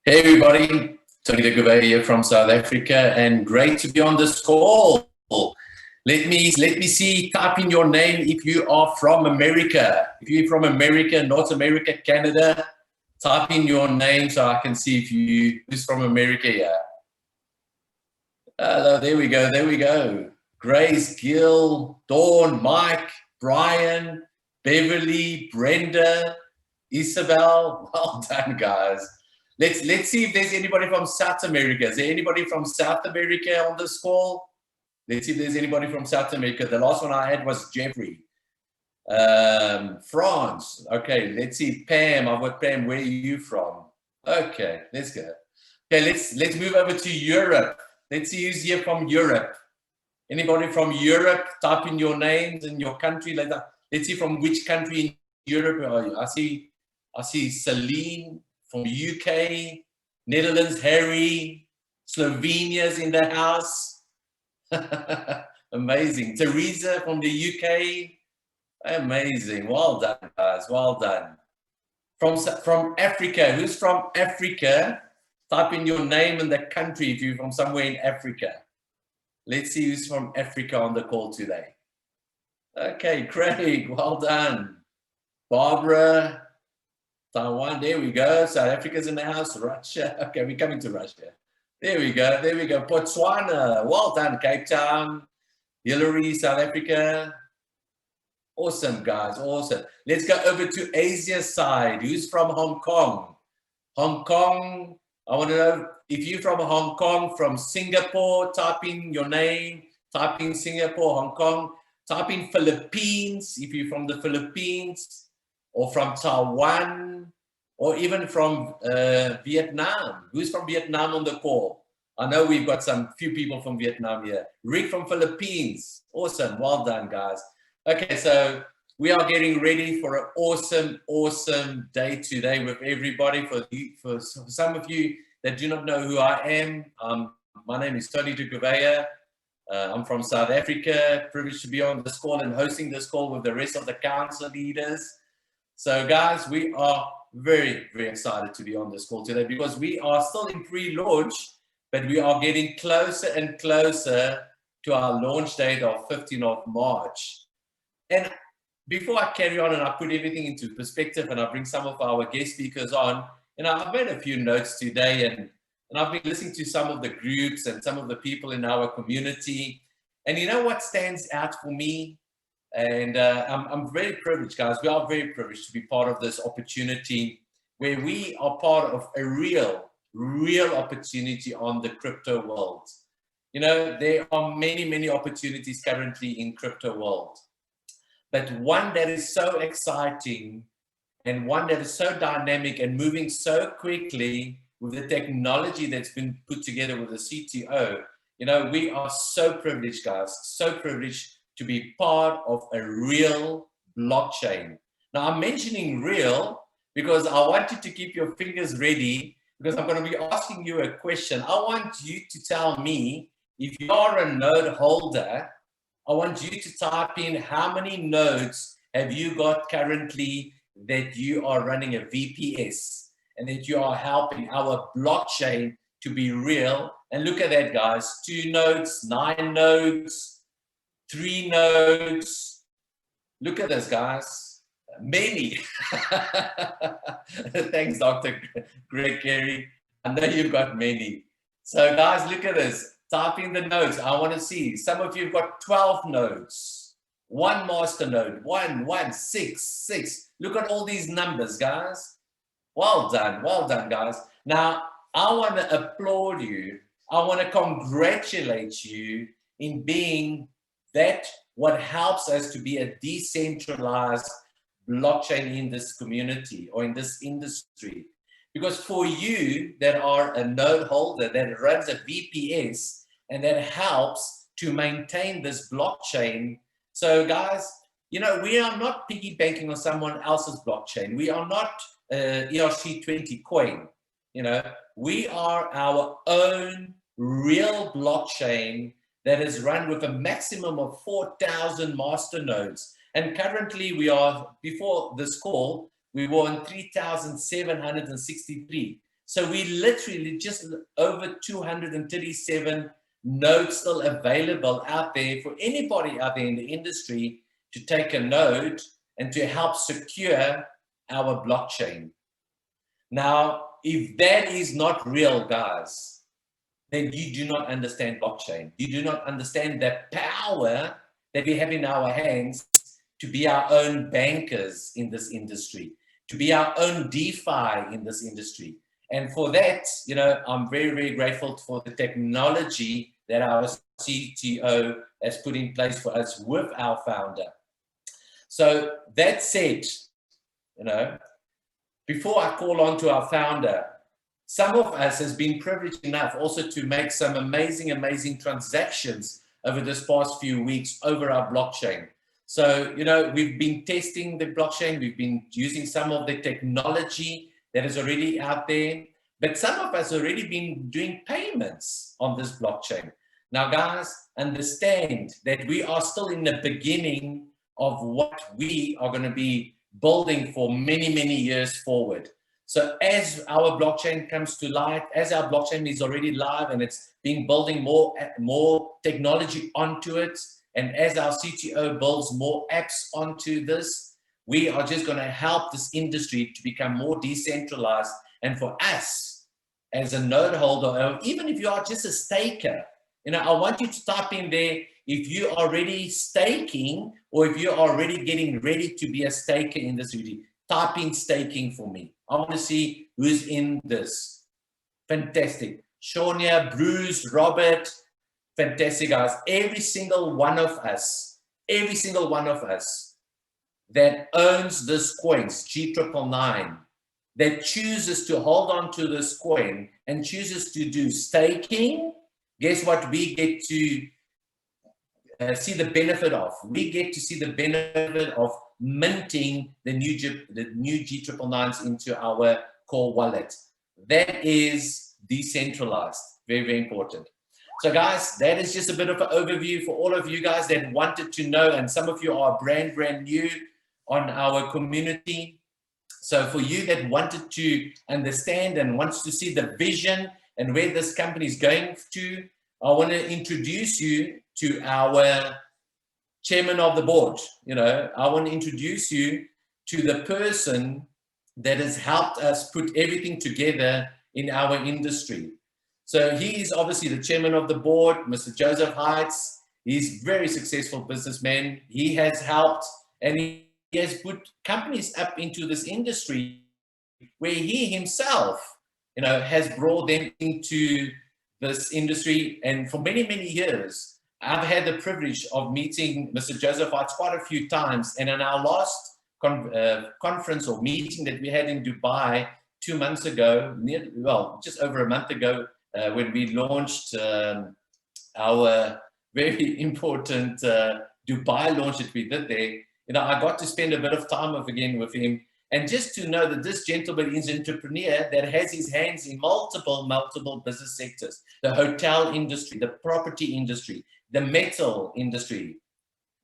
Hey everybody, Tony de Gouveia here from South Africa, and great to be on this call. Let me see, type in your name if you are from America. If you're from America, North America, Canada, type in your name so I can see if who's from America here. Hello, there we go. Grace, Gil, Dawn, Mike, Brian, Beverly, Brenda, Isabel. Well done, guys. Let's see if there's anybody from South America. Is there anybody from South America on this call? Let's see if there's anybody from South America. The last one I had was Jeffrey. France. Okay, let's see. Pam, I've got Pam. Where are you from? Okay, let's go. Okay, let's move over to Europe. Let's see who's here from Europe. Anybody from Europe? Type in your names and your country like that. Let's see from which country in Europe are you. I see Celine from UK, Netherlands, Harry, Slovenia's in the house. Amazing. Teresa from the UK. Amazing. Well done, guys. Well done. From Africa. Who's from Africa? Type in your name and the country if you're from somewhere in Africa. Let's see who's from Africa on the call today. Okay, Craig. Well done. Barbara. Taiwan, there we go. South Africa's in the house. Russia. Okay, we're coming to Russia. There we go. Botswana. Well done, Cape Town. Hillary, South Africa. Awesome, guys. Awesome. Let's go over to Asia side. Who's from Hong Kong? Hong Kong. I want to know if you're from Hong Kong, from Singapore. Type in your name. Type in Singapore, Hong Kong. Type in Philippines if you're from the Philippines, or from Taiwan, or even from Vietnam. Who's from Vietnam on the call? I know we've got some few people from Vietnam here. Rick from Philippines. Awesome. Well done, guys. Okay, so we are getting ready for an awesome day today with everybody. For some of you that do not know who I am, my name is Tony de Gouveia. I'm from South Africa. Privileged to be on this call and hosting this call with the rest of the council leaders. So guys, we are very excited to be on this call today because we are still in pre-launch, but we are getting closer and closer to our launch date of 15th of March. And before I carry on and I put everything into perspective and I bring some of our guest speakers on, I've made a few notes today and I've been listening to some of the groups and some of the people in our community. And you know what stands out for me? And I'm very privileged, guys. We are very privileged to be part of this opportunity where we are part of a real opportunity on the crypto world. There are many opportunities currently in crypto world, but one that is so exciting and one that is so dynamic and moving so quickly with the technology that's been put together with the CTO. We are so privileged, guys, so privileged to be part of a real blockchain. Now, I'm mentioning real because I want you to keep your fingers ready because I'm going to be asking you a question. I want you to tell me, if you're a node holder, I want you to type in how many nodes have you got currently that you are running a VPS and that you are helping our blockchain to be real. And look at that, guys, 2 nodes, 9 nodes, 3 nodes. Look at this, guys. Many. Thanks, Dr. Greg Carey. I know you've got many. So, guys, look at this. Type in the nodes. I want to see. Some of you have got 12 nodes. 1 master node. 1, 6. Look at all these numbers, guys. Well done, guys. Now, I want to applaud you. I want to congratulate you in being that what helps us to be a decentralized blockchain in this community or in this industry. Because for you that are a node holder that runs a VPS and that helps to maintain this blockchain. So guys, we are not piggy banking on someone else's blockchain. We are not ERC20 coin. We are our own real blockchain that is run with a maximum of 4,000 master nodes. And currently we are, before this call, we were on 3,763. So we literally just over 237 nodes still available out there for anybody out there in the industry to take a node and to help secure our blockchain. Now, if that is not real, guys, then you do not understand blockchain. You do not understand the power that we have in our hands to be our own bankers in this industry, to be our own DeFi in this industry. And for that, you know, I'm very, very grateful for the technology that our CTO has put in place for us with our founder. So that said, you know, before I call on to our founder, some of us has been privileged enough also to make some amazing, amazing transactions over this past few weeks over our blockchain. So, you know, we've been testing the blockchain. We've been using some of the technology that is already out there, but some of us already been doing payments on this blockchain. Now, guys, understand that we are still in the beginning of what we are going to be building for many, many years forward. So as our blockchain comes to light, as our blockchain is already live and it's being building more technology onto it, and as our CTO builds more apps onto this, we are just going to help this industry to become more decentralized. And for us as a node holder, or even if you are just a staker, you know, I want you to type in there if you're already staking or if you're already getting ready to be a staker in this industry. Type in staking for me. I want to see who's in this. Fantastic. Shania, Bruce, Robert, fantastic, guys. Every single one of us that owns this coins, G999, that chooses to hold on to this coin and chooses to do staking, guess what we get to see the benefit of? We get to see the benefit of minting the new G999s into our core wallet. That is decentralized. Very, very important. So guys, that is just a bit of an overview for all of you guys that wanted to know, and some of you are brand new on our community. So for you that wanted to understand and wants to see the vision and where this company is going to, I want to introduce you to our chairman of the board. You know, I want to introduce you to the person that has helped us put everything together in our industry. So he is obviously the chairman of the board, Mr. Joseph Heitz. He's a very successful businessman. He has helped and he has put companies up into this industry where he himself, you know, has brought them into this industry. And for many, many years, I've had the privilege of meeting Mr. Joseph Heitz quite a few times. And in our last conference or meeting that we had in Dubai 2 months ago, just over a month ago, when we launched our very important Dubai launch that we did there, you know, I got to spend a bit of time again with him, and just to know that this gentleman is an entrepreneur that has his hands in multiple business sectors: the hotel industry, the property industry, the metal industry.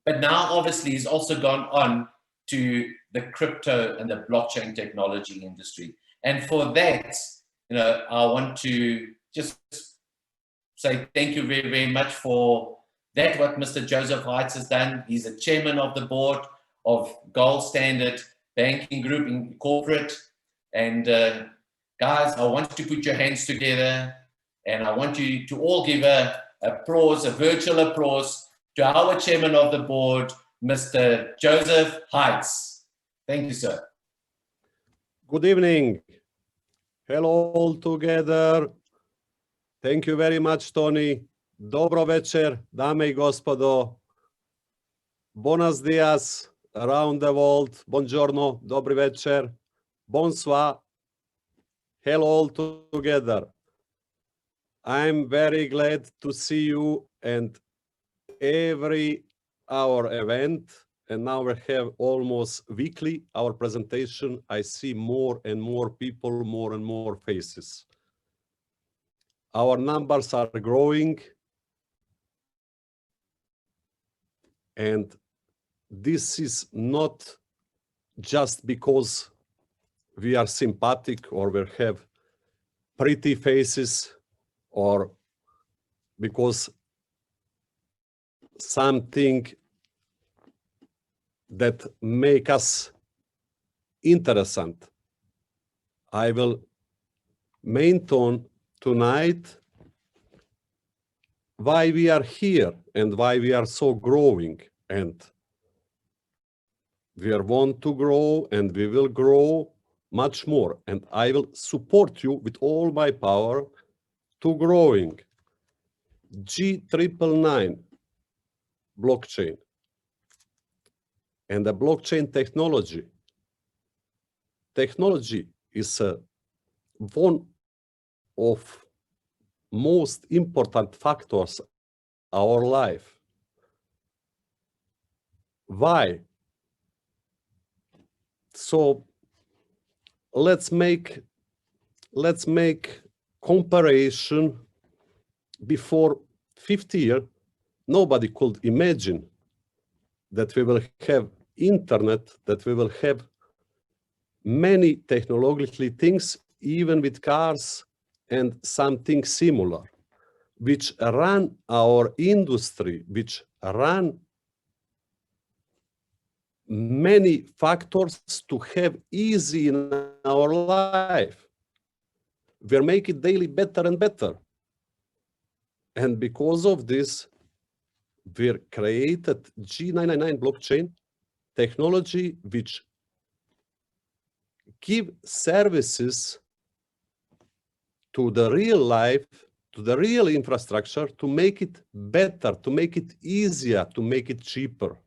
But now, obviously, he's also gone on to the crypto and the blockchain technology industry. And for that, you know, I want to just say thank you very, very much for that, what Mr. Joseph Heitz has done. He's the chairman of the board of Gold Standard Banking Group Incorporate. And guys, I want you to put your hands together, and I want you to all give a virtual applause to our chairman of the board, Mr. Joseph Heitz. Thank you, sir. Good evening. Hello all together. Thank you very much, Tony. Dobro večer, dame I gospodo. Buenos dias around the world. Buongiorno, dobri večer. Bonsoir. Hello all together. I'm very glad to see you and every our event. And now we have almost weekly our presentation. I see more and more people, more and more faces. Our numbers are growing. And this is not just because we are sympathetic or we have pretty faces or because something that make us interesting. I will mention tonight why we are here and why we are so growing, and we want to grow and we will grow much more, and I will support you with all my power to growing. G999 blockchain and the blockchain technology is one of most important factors our life. Why? So let's make comparison. Before 50 years, nobody could imagine that we will have internet, that we will have many technologically things, even with cars and something similar, which run our industry, which run many factors to have easy in our life. We make it daily better and better. And because of this, we created G999 blockchain technology, which give services to the real life, to the real infrastructure, to make it better, to make it easier, to make it cheaper.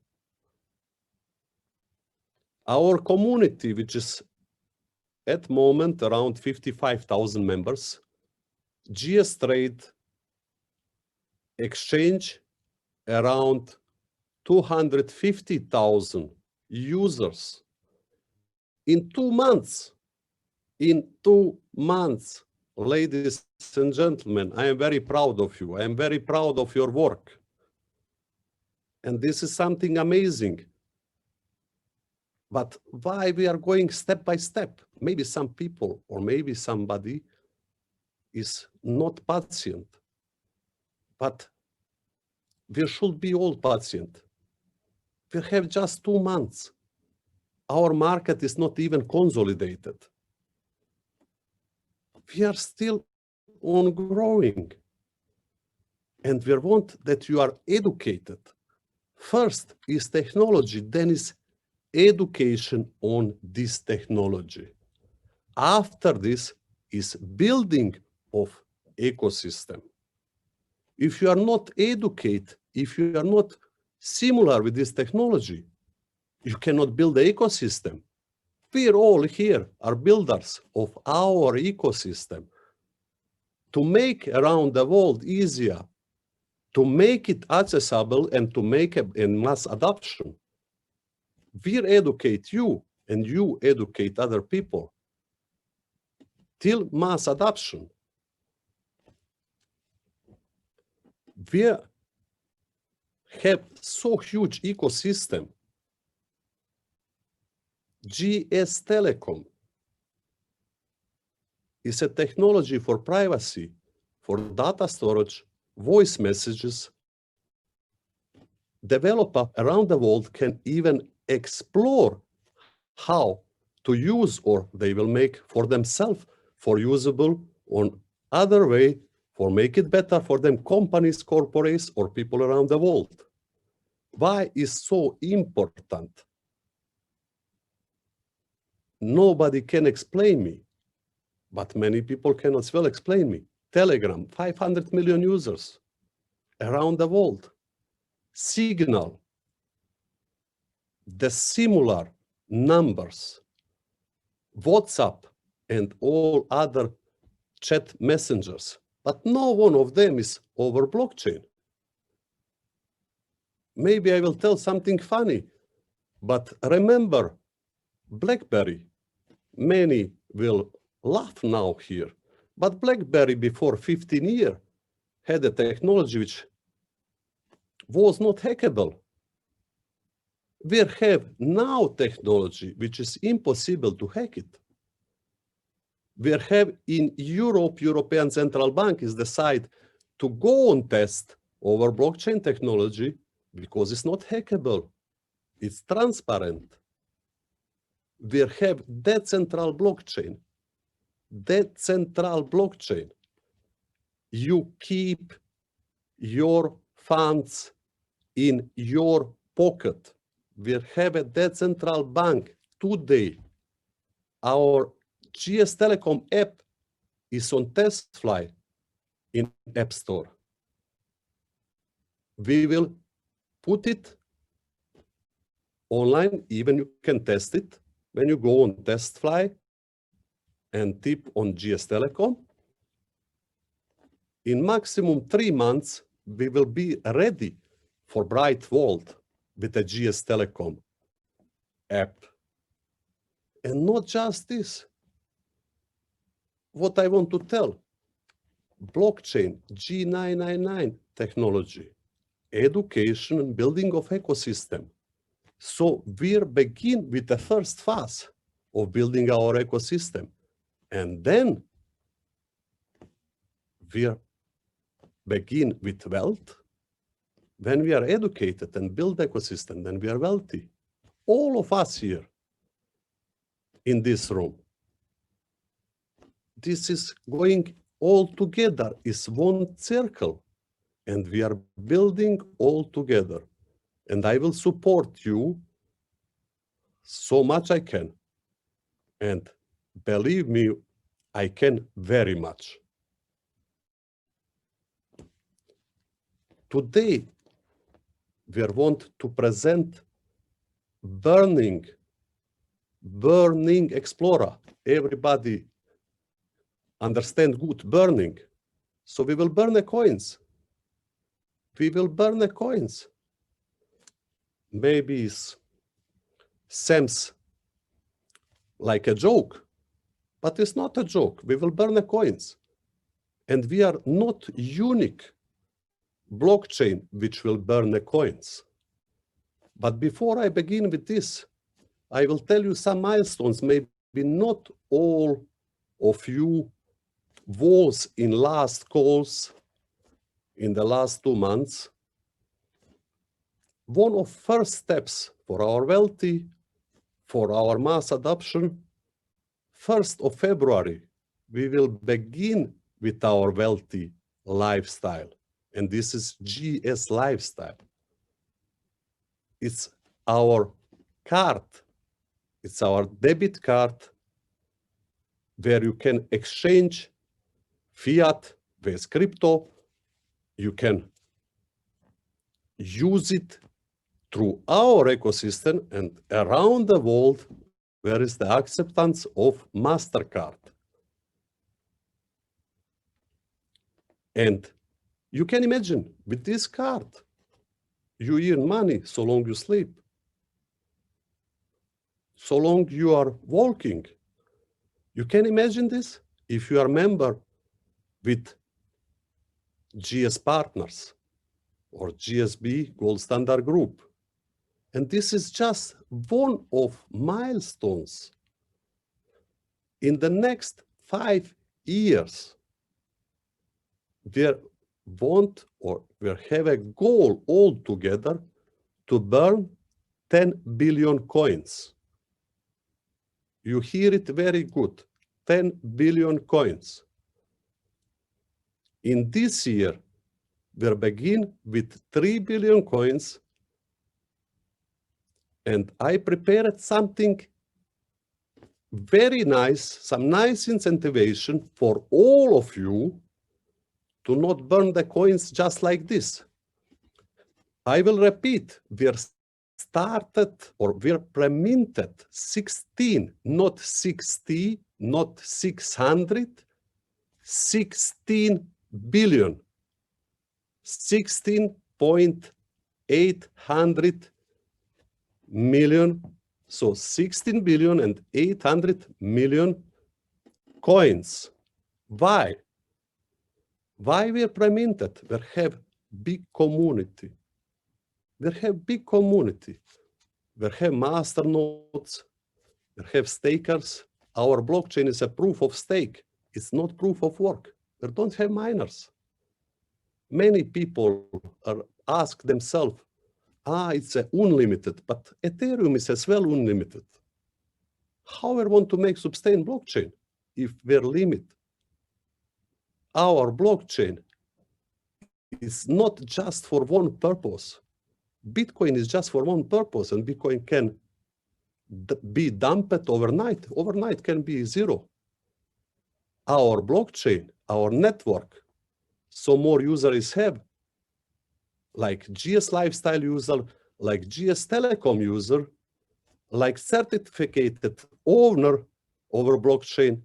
Our community, which is at the moment around 55,000 members, GS Trade exchange around 250,000 users in 2 months. In 2 months, ladies and gentlemen, I am very proud of you. I am very proud of your work. And this is something amazing. But why we are going step by step? Maybe some people or maybe somebody is not patient. But we should be all patient. We have just 2 months. Our market is not even consolidated. We are still on growing. And we want that you are educated. First is technology, then is education on this technology. After this is building of ecosystem. If you are not educated, if you are not similar with this technology, you cannot build the ecosystem. We all here are builders of our ecosystem to make around the world easier, to make it accessible and to make it in mass adoption. We educate you and you educate other people till mass adoption. We have so huge ecosystem. GS Telecom is a technology for privacy, for data storage, voice messages. Developers around the world can even explore how to use, or they will make for themselves, for usable on other way, for make it better for them, companies, corporates, or people around the world. Why is so important? Nobody can explain me, but many people can as well explain me. Telegram, 500 million users around the world. Signal, the similar numbers. WhatsApp and all other chat messengers, but no one of them is over blockchain. Maybe I will tell something funny, but remember BlackBerry. Many will laugh now here, but BlackBerry before 15 years had a technology which was not hackable. We have now technology which is impossible to hack it. We have in Europe, European Central Bank is decided to go on test over blockchain technology because it's not hackable. It's transparent. We have decentral blockchain. Decentral blockchain. You keep your funds in your pocket. We have a decentral bank today. Our GS Telecom app is on test flight in App Store. We will put it online, even you can test it when you go on test fly and tip on GS Telecom. In maximum 3 months, we will be ready for Bright Vault with the GS Telecom app. And not just this. What I want to tell, blockchain, G999 technology, education and building of ecosystem. So we begin with the first phase of building our ecosystem. And then we begin with wealth. When we are educated and build ecosystem, then we are wealthy. All of us here in this room. This is going all together, is one circle, and we are building all together. And I will support you so much I can. And believe me, I can very much. Today, we want to present Burning Explorer. Everybody understand good burning. So we will burn the coins. We will burn the coins. Maybe it seems like a joke, but it's not a joke. We will burn the coins. And we are not unique blockchain which will burn the coins. But before I begin with this, I will tell you some milestones. Maybe not all of you was in last calls in the last 2 months. One of first steps for our wealthy, for our mass adoption, 1st of February, we will begin with our wealthy lifestyle. And this is GS Lifestyle. It's our card. It's our debit card where you can exchange fiat with crypto. You can use it through our ecosystem and around the world where is the acceptance of MasterCard. And you can imagine with this card, you earn money so long you sleep, so long you are walking. You can imagine this if you are a member with GSPartners or GSB Gold Standard Group. And this is just one of milestones. In the next 5 years, we want or we have a goal all together to burn 10 billion coins. You hear it very good, 10 billion coins. In this year, we'll begin with 3 billion coins. And I prepared something very nice, some nice incentivization for all of you to not burn the coins just like this. I will repeat, we're started or we're pre-minted 16, not 60, not 600, 16 billion, 16.800 million, so 16 billion and 800 million coins. Why? Why we are pre-minted? We have big community. We have big community. We have master nodes. We have stakers, our blockchain is a proof of stake. It's not proof of work. We don't have miners. Many people ask themselves, it's unlimited, but Ethereum is as well unlimited. How we want to make sustain blockchain if we're limit? Our blockchain is not just for one purpose. Bitcoin is just for one purpose, and Bitcoin can be dumped overnight. Overnight can be zero. Our blockchain, our network, so more users have, like GSlifestyle user, like GS Telecom user, like certificated owner over blockchain.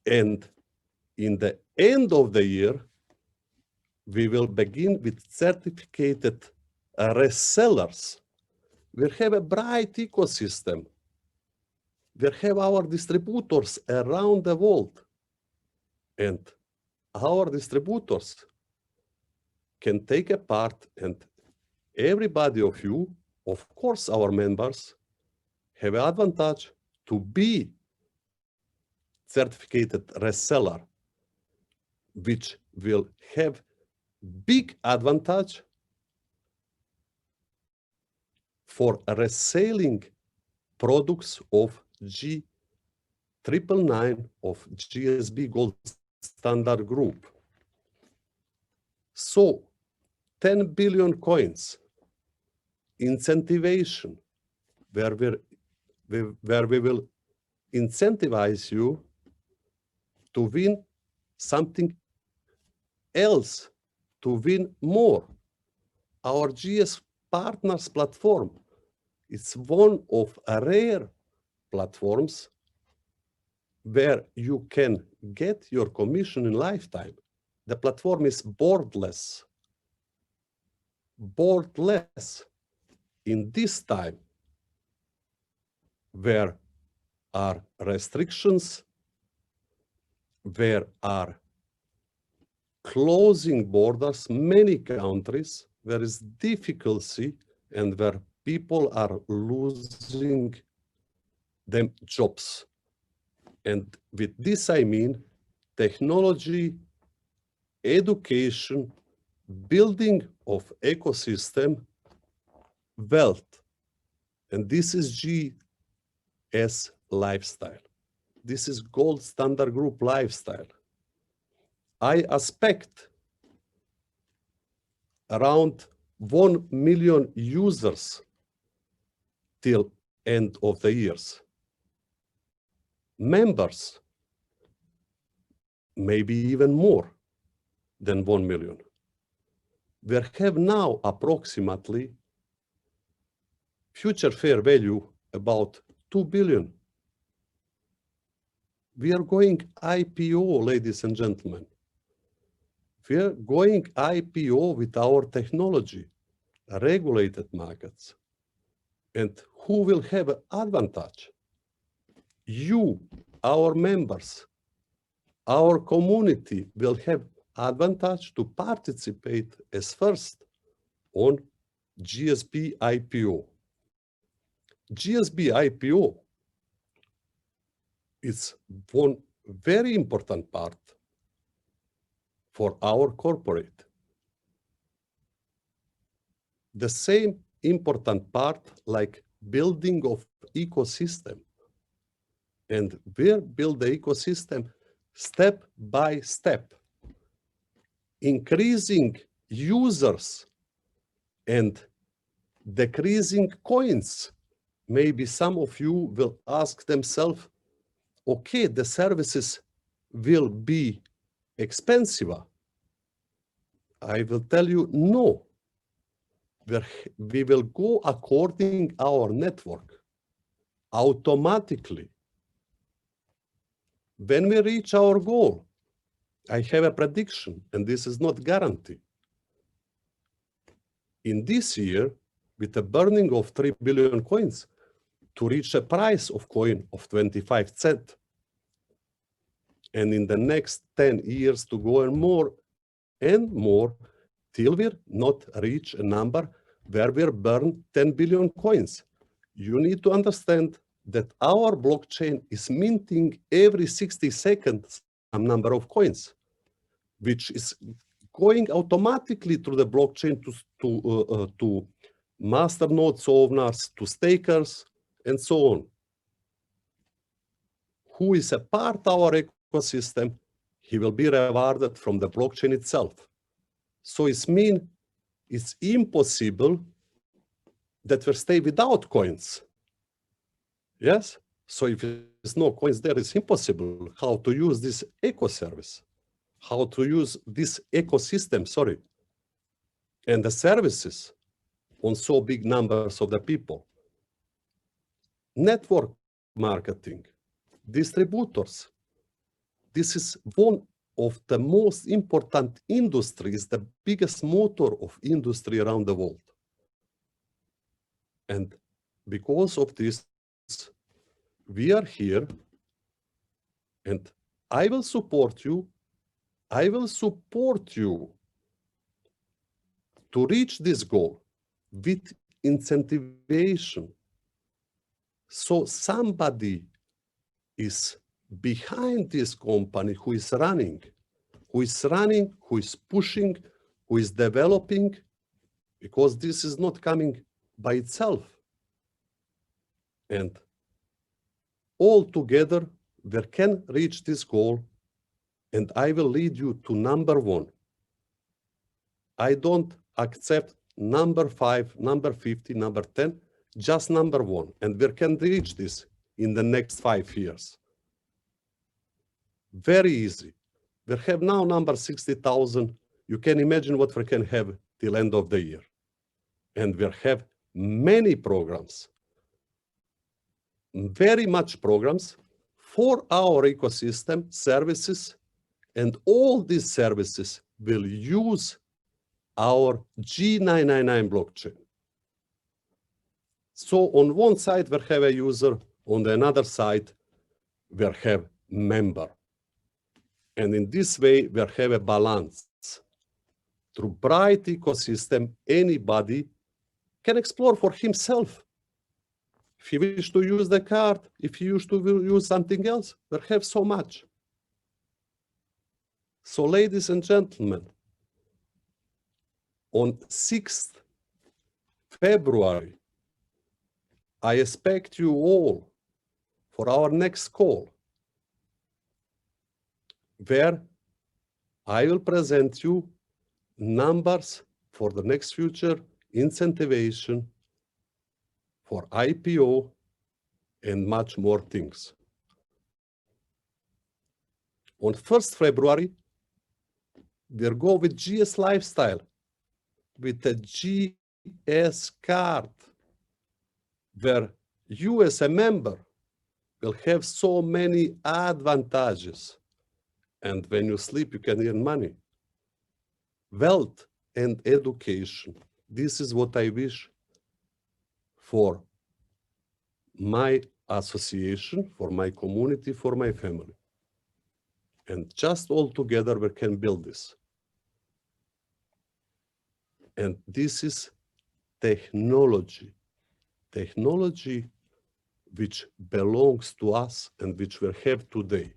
And in the end of the year, we will begin with certificated resellers. We have a bright ecosystem. We have our distributors around the world. And our distributors can take a part, and everybody of you, of course, our members, have an advantage to be certificated reseller, which will have big advantage for reselling products of G999 of GSB Gold Standard Group. So 10 billion coins incentivation, where we will incentivize you to win something else, to win more. Our GSPartners platform is one of rare platforms where you can get your commission in lifetime. The platform is boardless. Boardless in this time where are restrictions, where are closing borders, many countries, there is difficulty and where people are losing them jobs. And with this, I mean technology, education, building of ecosystem, wealth. And this is GS Lifestyle. This is Gold Standard Group Lifestyle. I expect around 1 million users till end of the years. Members, maybe even more than 1 million. We have now approximately future fair value about 2 billion. We are going IPO, ladies and gentlemen. We are going IPO with our technology, regulated markets. And who will have an advantage? You, our members, our community will have advantage to participate as first on GSP IPO. GSP IPO is one very important part for our corporate. The same important part like building of ecosystem. And we'll build the ecosystem step by step, increasing users and decreasing coins. Maybe some of you will ask themselves, okay, the services will be expensive. I will tell you, no. We will go according our network automatically. When we reach our goal, I have a prediction, and this is not guarantee. In this year, with a burning of 3 billion coins, to reach a price of coin of 25 cents. And in the next 10 years to go and more, till we not reach a number where we burn 10 billion coins. You need to understand that our blockchain is minting every 60 seconds some number of coins, which is going automatically through the blockchain to master nodes owners, to stakers, and so on, who is a part of our ecosystem. He will be rewarded from the blockchain itself. So it means it's impossible that we stay without coins. Yes? So if there's no coins there, it's impossible how to use this eco service, how to use this ecosystem, sorry, and the services on so big numbers of the people. Network marketing, distributors. This is one of the most important industries, the biggest motor of industry around the world. And because of this, we are here, and I will support you. I will support you to reach this goal with incentivization. So somebody is behind this company who is running, who is pushing, who is developing, because this is not coming by itself. And all together, we can reach this goal, and I will lead you to number one. I don't accept number 5, number 50, number 10, just number one. And we can reach this in the next 5 years. Very easy. We have now number 60,000. You can imagine what we can have till end of the year. And we have many programs, very much programs for our ecosystem services, and all these services will use our G999 blockchain. So on one side, we have a user, on the other side, we have member. And in this way, we have a balance. Through bright ecosystem, anybody can explore for himself. If he wishes to use the card, if he wishes to use something else, we have so much. So ladies and gentlemen, on 6th February, I expect you all for our next call, where I will present you numbers for the next future, incentivization for IPO, and much more things. On 1st February, we'll go with GSlifestyle, with a GS card, where you as a member will have so many advantages. And when you sleep, you can earn money. Wealth and education. This is what I wish for my association, for my community, for my family. And just all together we can build this. And this is technology. Technology which belongs to us and which we have today.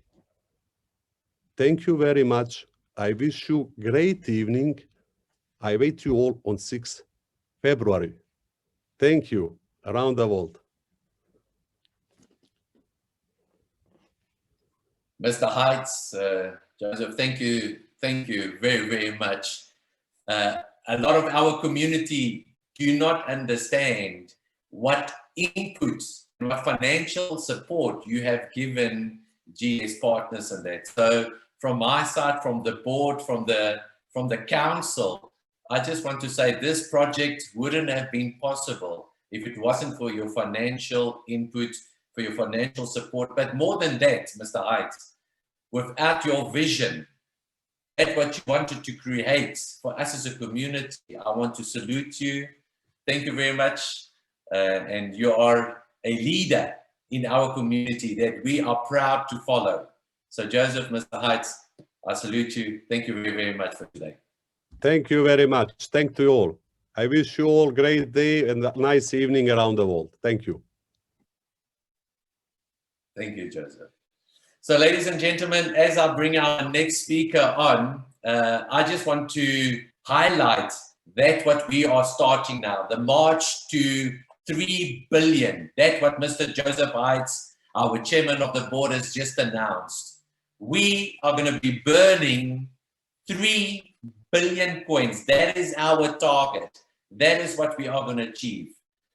Thank you very much. I wish you great evening. I wait you all on 6th February. Thank you around the world. Mr. Heights, Joseph, thank you very, very much. A lot of our community do not understand what inputs and what financial support you have given GSPartners and that. So from my side, from the board, from the council, I just want to say this project wouldn't have been possible if it wasn't for your financial input, for your financial support. But more than that, Mr. Heights, without your vision at what you wanted to create for us as a community, I want to salute you. Thank you very much. And you are a leader in our community that we are proud to follow. So Joseph, Mr. Heights, I salute you. Thank you very, very much for today. Thank you very much. Thank you all. I wish you all a great day and a nice evening around the world. Thank you. Thank you, Joseph. So, ladies and gentlemen, as I bring our next speaker on, I just want to highlight that what we are starting now, the march to 3 billion. That's what Mr. Joseph Heights, our chairman of the board, has just announced. We are going to be burning 3 billion coins. That is our target. That is what we are going to achieve.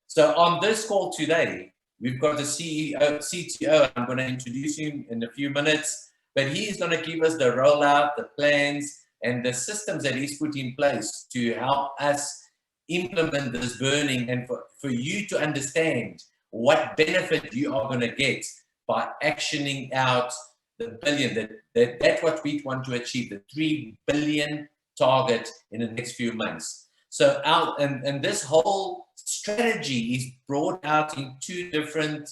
So on this call today, we've got the CTO. I'm going to introduce him in a few minutes, but he's going to give us the rollout, the plans, and the systems that he's put in place to help us implement this burning, and for you to understand what benefit you are going to get by actioning out the billion. That's what we want to achieve, the 3 billion target in the next few months. So and this whole strategy is brought out in 2 different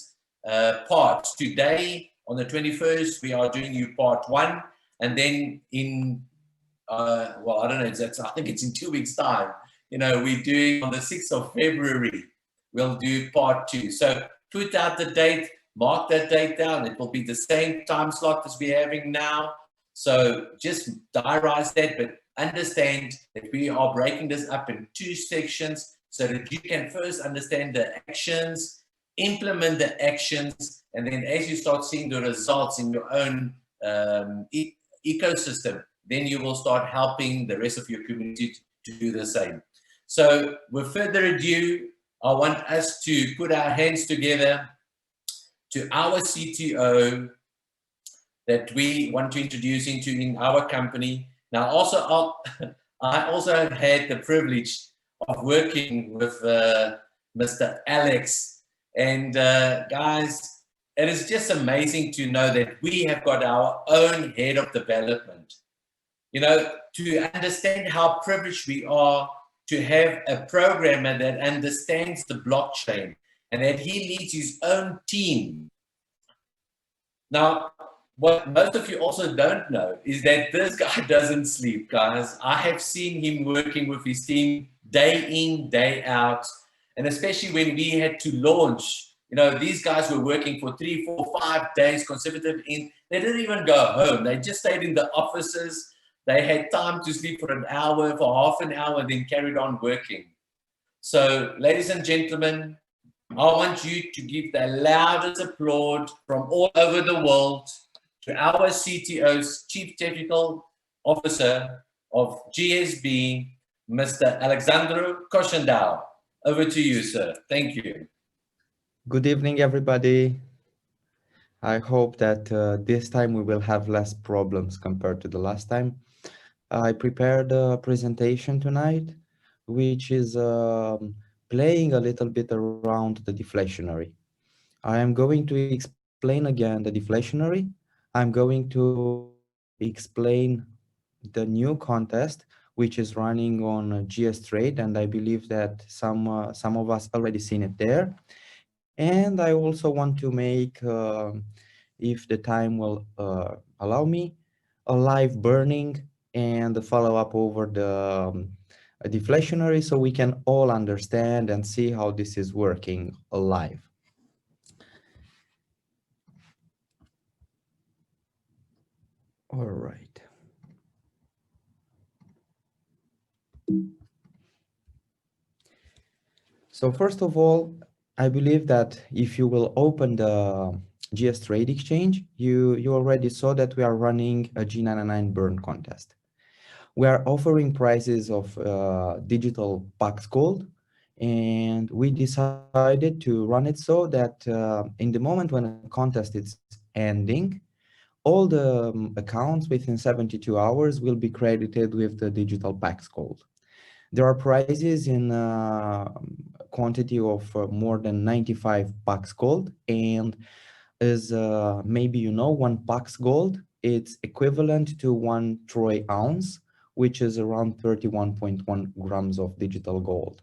parts. Today, on the 21st, we are doing you part 1, and then in well, I don't know, I think it's in 2 weeks' time. You know, we're doing on the 6th of February, we'll do part 2. So put out the date, mark that date down. It will be the same time slot as we're having now. So just diarize that, but understand that we are breaking this up in 2 sections so that you can first understand the actions, implement the actions, and then as you start seeing the results in your own ecosystem, then you will start helping the rest of your community to do the same. So with further ado, I want us to put our hands together to our CTO that we want to introduce into in our company. Now, also, I also had the privilege of working with Mr. Alex. And guys, it is just amazing to know that we have got our own head of development. You know, to understand how privileged we are to have a programmer that understands the blockchain and that he leads his own team. Now, what most of you also don't know is that this guy doesn't sleep, guys. I have seen him working with his team day in, day out. And especially when we had to launch, you know, these guys were working for 3, 4, 5 days consecutive. They didn't even go home. They just stayed in the offices. They had time to sleep for an hour, for half an hour, and then carried on working. So, ladies and gentlemen, I want you to give the loudest applause from all over the world to our CTO's Chief Technical Officer of GSB, Mr. Alexandru Koshendau. Over to you, sir. Thank you. Good evening, everybody. I hope that this time we will have less problems compared to the last time. I prepared a presentation tonight, which is playing a little bit around the deflationary. I am going to explain again the deflationary. I'm going to explain the new contest, which is running on GS Trade, and I believe that some of us already seen it there. And I also want to make, if the time will allow me, a live burning and a follow-up over the deflationary, so we can all understand and see how this is working live. All right. So first of all, I believe that if you will open the GS Trade Exchange, you already saw that we are running a G999 burn contest. We are offering prizes of digital Pax Gold, and we decided to run it so that in the moment when a contest is ending, all the accounts within 72 hours will be credited with the digital Pax Gold. There are prizes in quantity of more than 95 Pax Gold, and as maybe you know, 1 Pax Gold, it's equivalent to 1 troy ounce, which is around 31.1 grams of digital gold.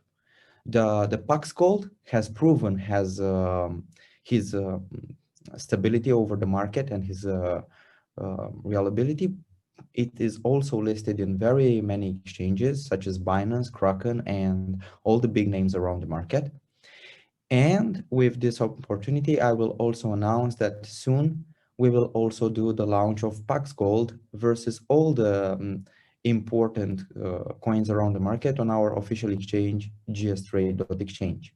The Pax Gold has proven his stability over the market and his reliability. It is also listed in very many exchanges such as Binance, Kraken, and all the big names around the market. And with this opportunity, I will also announce that soon we will also do the launch of Pax Gold versus all the important coins around the market on our official exchange, gstrade.exchange.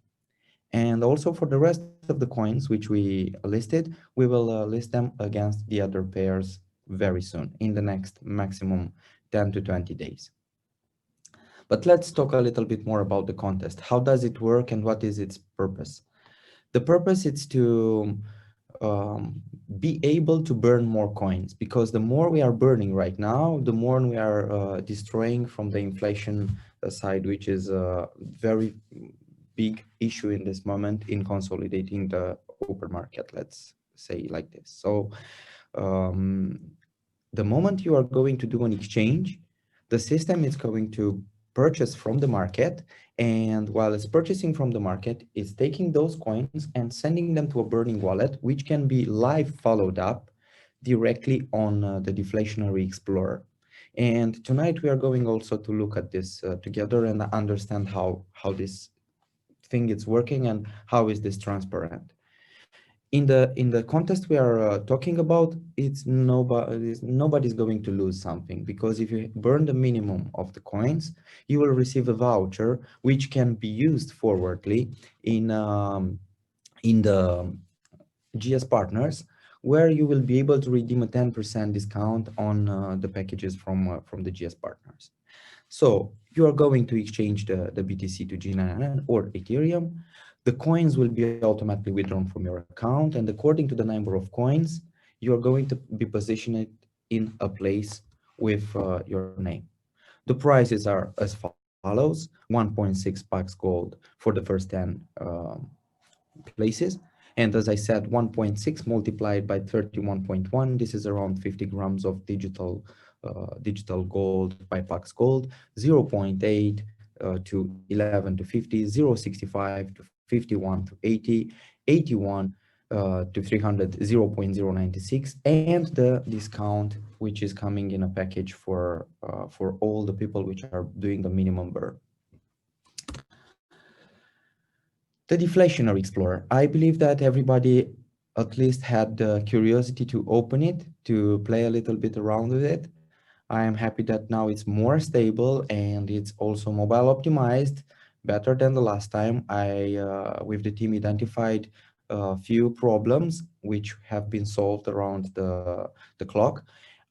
And also for the rest of the coins which we listed, we will list them against the other pairs very soon in the next maximum 10 to 20 days. But let's talk a little bit more about the contest. How does it work and what is its purpose? The purpose is to be able to burn more coins, because the more we are burning right now, the more we are destroying from the inflation side, which is a very big issue in this moment in consolidating the open market, let's say like this. So the moment you are going to do an exchange, the system is going to purchase from the market, and while it's purchasing from the market, it's taking those coins and sending them to a burning wallet, which can be live followed up directly on the Deflationary Explorer. And tonight we are going also to look at this together and understand how this thing is working and how is this transparent. In the contest we are talking about, it's nobody's going to lose something, because if you burn the minimum of the coins, you will receive a voucher which can be used forwardly in the GSPartners, where you will be able to redeem a 10% discount on the packages from the GSPartners. So you are going to exchange the BTC to G999 or Ethereum. The coins will be automatically withdrawn from your account, and according to the number of coins, you are going to be positioned in a place with your name. The prices are as follows: 1.6 Pax Gold for the first 10 places. And as I said, 1.6 multiplied by 31.1, this is around 50 grams of digital gold by Pax Gold, 0.8 to 11 to 50, 0.65 to 51 to 80, 81 to 300, 0.096, and the discount which is coming in a package for all the people which are doing the minimum burn. The Deflationary Explorer. I believe that everybody at least had the curiosity to open it, to play a little bit around with it. I am happy that now it's more stable and it's also mobile optimized, better than the last time. With the team, identified a few problems which have been solved around the clock.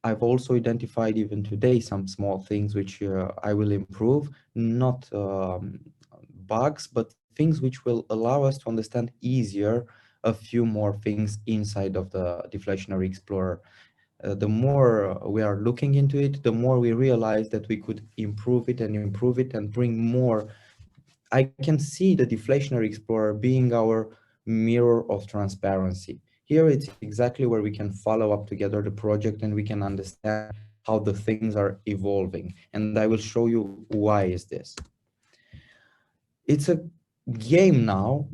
I've also identified even today some small things which I will improve, not bugs, but things which will allow us to understand easier a few more things inside of the Deflationary Explorer. The more we are looking into it, the more we realize that we could improve it and bring more. I can see the Deflationary Explorer being our mirror of transparency. Here it's exactly where we can follow up together the project and we can understand how the things are evolving. And I will show you why is this. It's a game now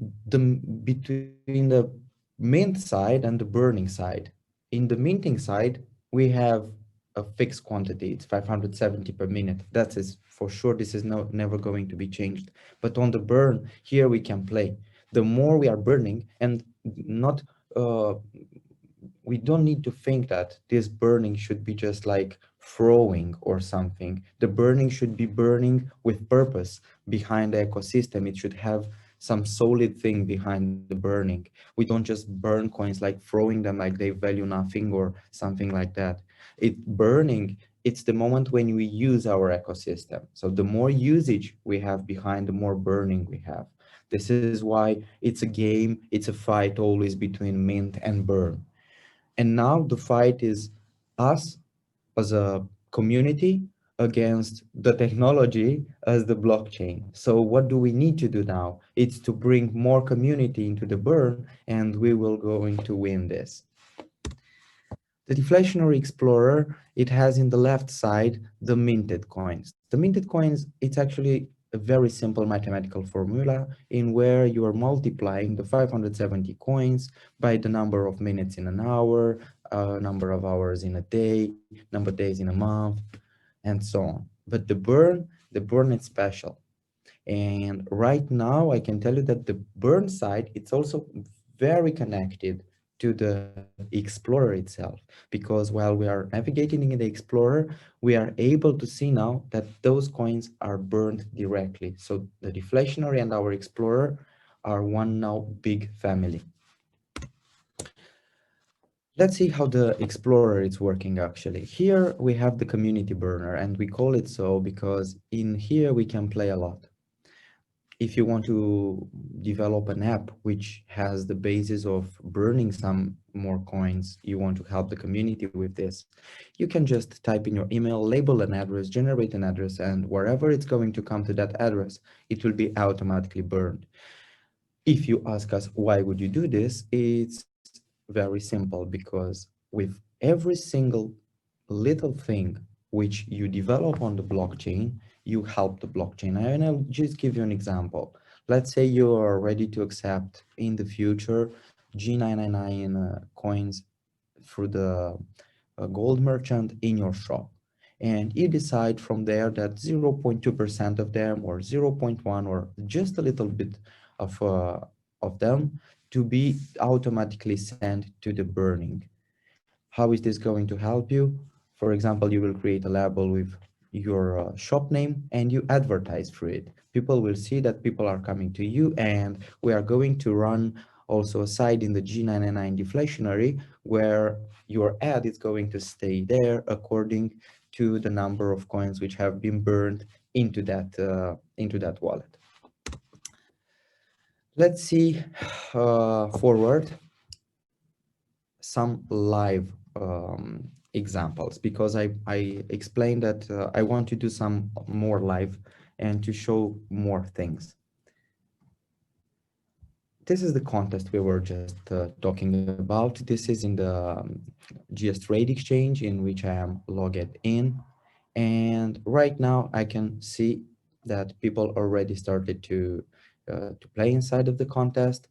between the mint side and the burning side. In the minting side, we have a fixed quantity. It's 570 per minute. That is for sure. This is never going to be changed. But on the burn, here we can play. The more we are burning, and not we don't need to think that this burning should be just like throwing or something. The burning should be burning with purpose behind the ecosystem. It should have some solid thing behind the burning. We don't just burn coins like throwing them like they value nothing or something like that. It's the moment when we use our ecosystem. So the more usage we have behind, the more burning we have. This is why it's a game, it's a fight always between mint and burn. And now the fight is us as a community against the technology as the blockchain. So what do we need to do now? It's to bring more community into the burn, and we will going to win this. The Deflationary Explorer, it has in the left side the minted coins. The minted coins, it's actually a very simple mathematical formula in where you are multiplying the 570 coins by the number of minutes in an hour, number of hours in a day, number of days in a month, and so on. But the burn is special. And right now, I can tell you that the burn side, it's also very connected to the Explorer itself, because while we are navigating in the Explorer, we are able to see now that those coins are burned directly. So the deflationary and our Explorer are one now big family. Let's see how the Explorer is working actually. Here we have the community burner, and we call it so because in here we can play a lot. If you want to develop an app which has the basis of burning some more coins, you want to help the community with this, you can just type in your email, label an address, generate an address, and wherever it's going to come to that address, it will be automatically burned. If you ask us, why would you do this? It's very simple, because with every single little thing which you develop on the blockchain, you help the blockchain. And I'll just give you an example. Let's say you are ready to accept in the future G999 coins through the gold merchant in your shop. And you decide from there that 0.2% of them, or 0.1, or just a little bit of them to be automatically sent to the burning. How is this going to help you? For example, you will create a label with your shop name and you advertise through it. People will see that people are coming to you, and we are going to run also a site in the G999 deflationary where your ad is going to stay there according to the number of coins which have been burned into that wallet. Let's see forward some live examples, because I explained that I want to do some more live and to show more things. This is the contest we were just talking about. This is in the GS Trade Exchange in which I am logged in. And right now I can see that people already started to play inside of the contest.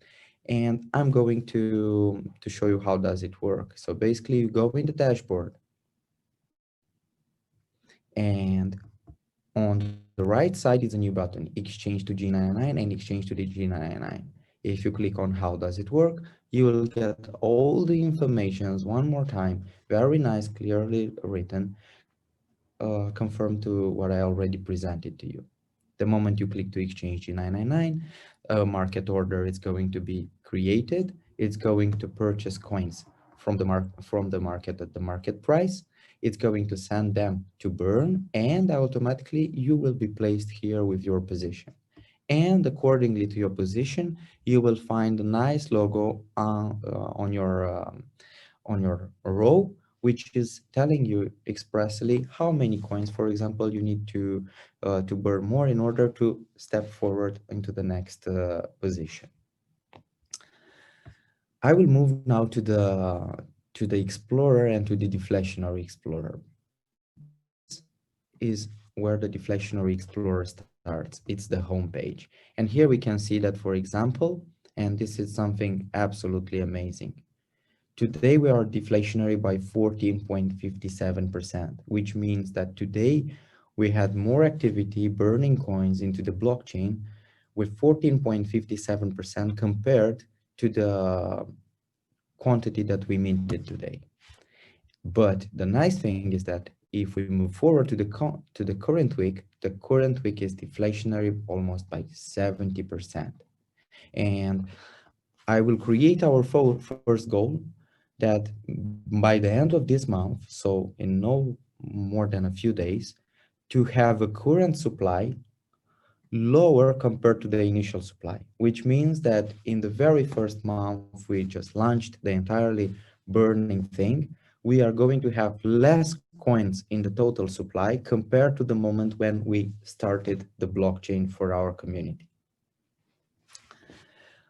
And I'm going to show you how does it work. So basically you go in the dashboard, and on the right side is a new button, exchange to G999 and exchange to the G999. If you click on how does it work, you will get all the informations one more time, very nice, clearly written, confirmed to what I already presented to you. The moment you click to exchange G999, a market order is going to be created. It's going to purchase coins from the market at the market price. It's going to send them to burn, and automatically you will be placed here with your position. And accordingly to your position, you will find a nice logo on your row, which is telling you expressly how many coins, for example, you need to burn more in order to step forward into the next position. I will move now to the Explorer and to the Deflationary Explorer. This is where the Deflationary Explorer starts. It's the home page. And here we can see that, for example, and this is something absolutely amazing. Today we are deflationary by 14.57%, which means that today we had more activity burning coins into the blockchain with 14.57% compared to the quantity that we minted today. But the nice thing is that if we move forward to the current week is deflationary almost by 70%. And I will create our first goal that by the end of this month, so in no more than a few days, to have a current supply lower compared to the initial supply, which means that in the very first month we just launched the entirely burning thing, we are going to have less coins in the total supply compared to the moment when we started the blockchain for our community.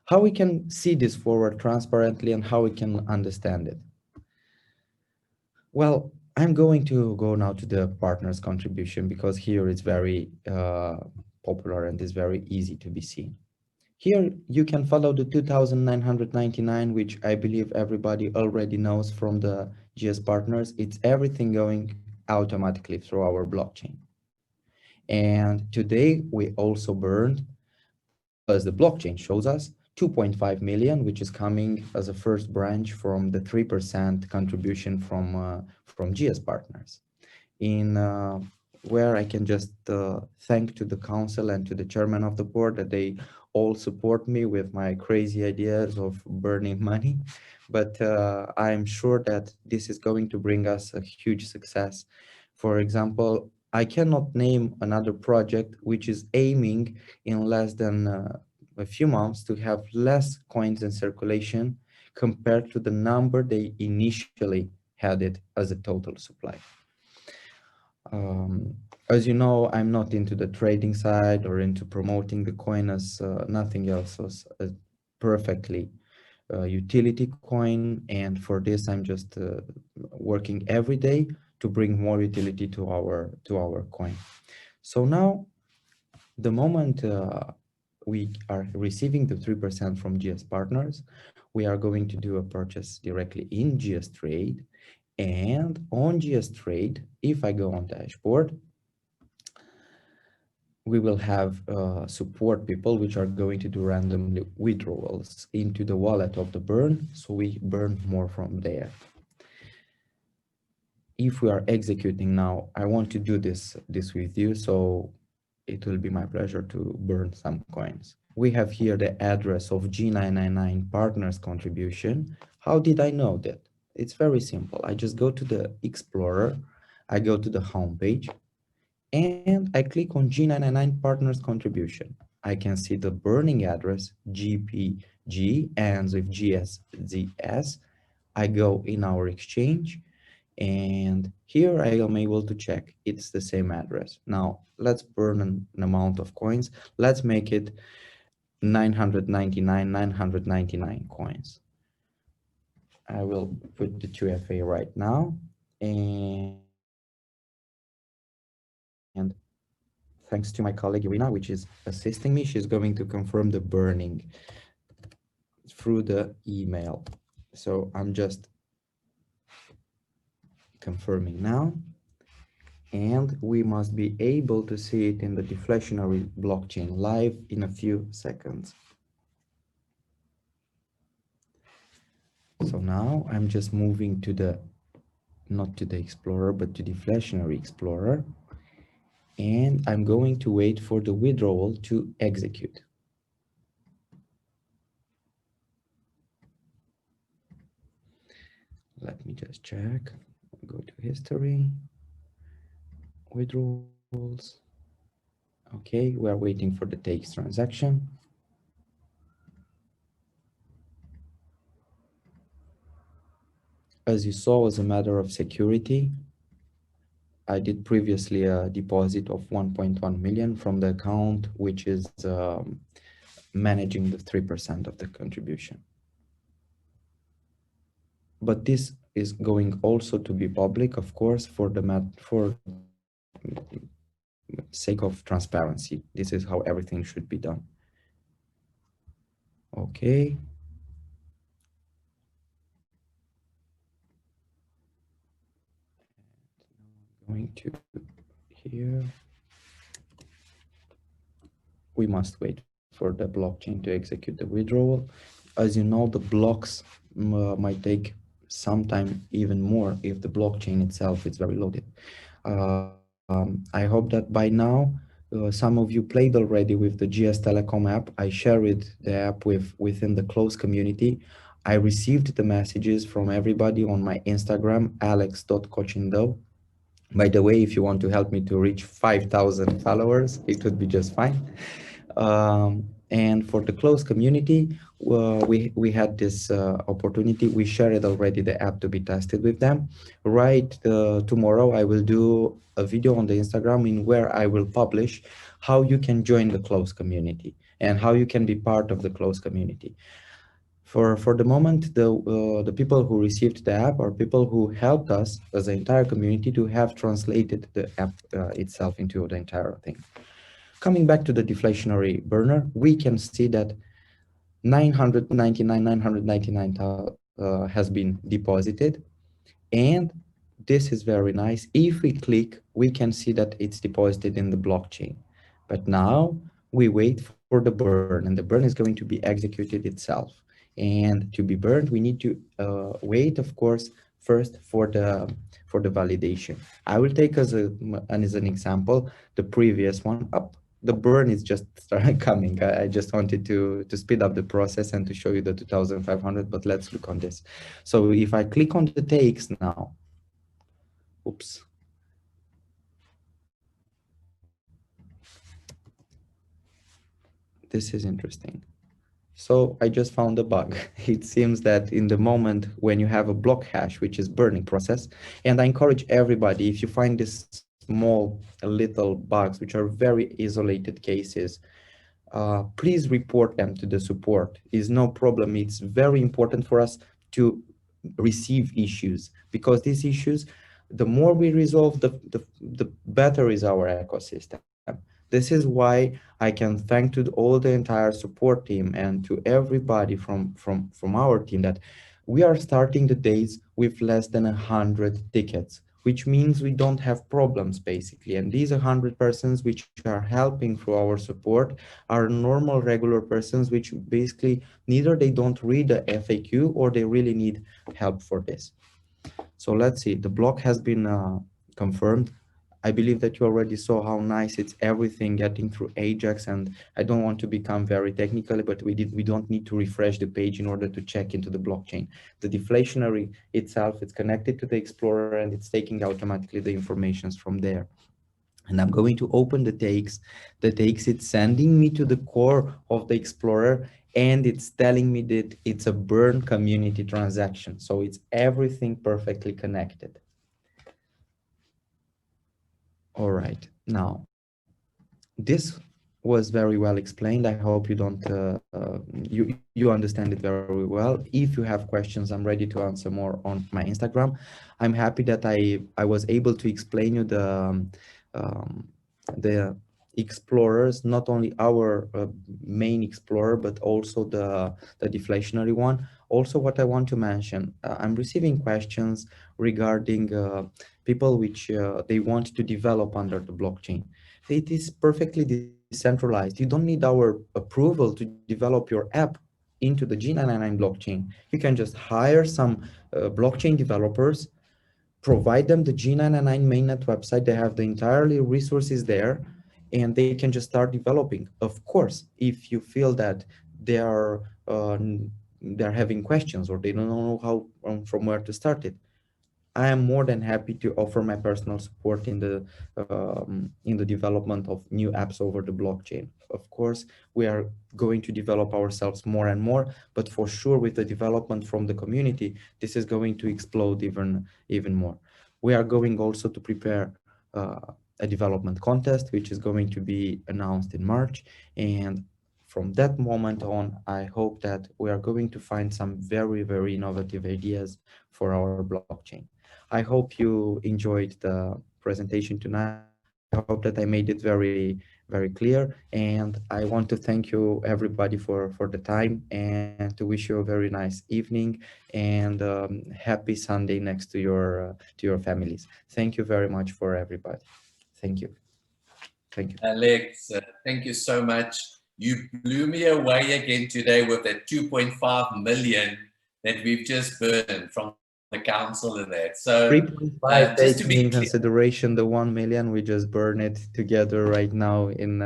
How we can see this forward transparently and how we can understand it? Well, I'm going to go now to the partners contribution, because here it's very popular and is very easy to be seen. Here you can follow the 2,999, which I believe everybody already knows from the GS partners. It's everything going automatically through our blockchain. And today we also burned, as the blockchain shows us, 2.5 million, which is coming as a first branch from the 3% contribution from GSPartners. In where I can just thank to the council and to the chairman of the board that they all support me with my crazy ideas of burning money. But I'm sure that this is going to bring us a huge success. For example, I cannot name another project which is aiming in less than a few months to have less coins in circulation compared to the number they initially had it as a total supply. Um, as you know, I'm not into the trading side or into promoting the coin as nothing else, as a perfectly utility coin. And for this, I'm just working every day to bring more utility to our coin. So now, the moment we are receiving the 3% from GSPartners, we are going to do a purchase directly in GS Trade. And on GS Trade, if I go on dashboard, we will have support people which are going to do randomly withdrawals into the wallet of the burn. So we burn more from there. If we are executing now, I want to do this with you. So it will be my pleasure to burn some coins. We have here the address of G999 Partners contribution. How did I know that? It's very simple. I just go to the Explorer, I go to the home page, and I click on G999 Partners contribution. I can see the burning address GPG ends with GSZS. I go in our exchange, and here I am able to check it's the same address. Now let's burn an amount of coins. Let's make it 999 coins. I will put the 2FA right now, and thanks to my colleague Irina, which is assisting me, she's going to confirm the burning through the email. So I'm just confirming now, and we must be able to see it in the deflationary blockchain live in a few seconds. So now I'm just moving to the, not to the Explorer, but to Deflationary Explorer. And I'm going to wait for the withdrawal to execute. Let me just check. Go to history, withdrawals. Okay, we are waiting for the takes transaction. As you saw, as a matter of security, I did previously a deposit of 1.1 million from the account, which is managing the 3% of the contribution. But this is going also to be public, of course, for sake of transparency. This is how everything should be done. Okay. Going to here. We must wait for the blockchain to execute the withdrawal. As you know, the blocks might take some time, even more, if the blockchain itself is very loaded. I hope that by now, some of you played already with the GS Telecom app. I shared the app within the close community. I received the messages from everybody on my Instagram, alex.cochindo. By the way, if you want to help me to reach 5,000 followers, it would be just fine. And for the close community, we had this opportunity. We shared already the app to be tested with them. Right tomorrow, I will do a video on the Instagram in where I will publish how you can join the close community and how you can be part of the close community. For the moment, the people who received the app are people who helped us as an entire community to have translated the app itself into the entire thing. Coming back to the deflationary burner, we can see that 999 has been deposited, and this is very nice. If we click, we can see that it's deposited in the blockchain. But now we wait for the burn, and the burn is going to be executed itself. And to be burned, we need to wait, of course, first for the validation. I will take as an example the previous one up. The burn is just coming. I just wanted to speed up the process and to show you the 2500, but let's look on this. So if I click on the takes now, oops. This is interesting. So I just found a bug. It seems that in the moment when you have a block hash, which is burning process, and I encourage everybody, if you find this small little bugs, which are very isolated cases, please report them to the support. Is no problem. It's very important for us to receive issues, because these issues, the more we resolve, the better is our ecosystem. This is why I can thank to all the entire support team and to everybody from our team that we are starting the days with less than 100 tickets, which means we don't have problems basically. And these 100 persons which are helping through our support are normal, regular persons, which basically neither they don't read the FAQ or they really need help for this. So let's see, the block has been confirmed. I believe that you already saw how nice it's everything getting through Ajax, and I don't want to become very technical, but we don't need to refresh the page in order to check into the blockchain. The deflationary itself, it's connected to the Explorer and it's taking automatically the informations from there. And I'm going to open the takes. The takes, it's sending me to the core of the Explorer, and it's telling me that it's a burn community transaction. So it's everything perfectly connected. All right, now this was very well explained. I hope you don't you understand it very well. If you have questions, I'm ready to answer more on my Instagram. I'm happy that I was able to explain you the explorers, not only our main explorer, but also the deflationary one. Also, what I want to mention, I'm receiving questions regarding people which they want to develop under the blockchain. It is perfectly decentralized. You don't need our approval to develop your app into the G999 blockchain. You can just hire some blockchain developers, provide them the G999 mainnet website. They have the entirely resources there, and they can just start developing. Of course, if you feel that they are they're having questions or they don't know how from where to start it, I am more than happy to offer my personal support in the development of new apps over the blockchain. Of course, we are going to develop ourselves more and more, but for sure, with the development from the community, this is going to explode even more. We are going also to prepare a development contest, which is going to be announced in March, and from that moment on, I hope that we are going to find some very innovative ideas for our blockchain. I hope you enjoyed the presentation tonight. I hope that I made it very clear. And I want to thank you everybody for the time and to wish you a very nice evening and happy Sunday next to your families. Thank you very much for everybody. Thank you. Thank you. Alex, thank you so much. You blew me away again today with that 2.5 million that we've just burned from the council in that. So 3.5 just to taking be in clear, consideration the 1 million, we just burn it together right now in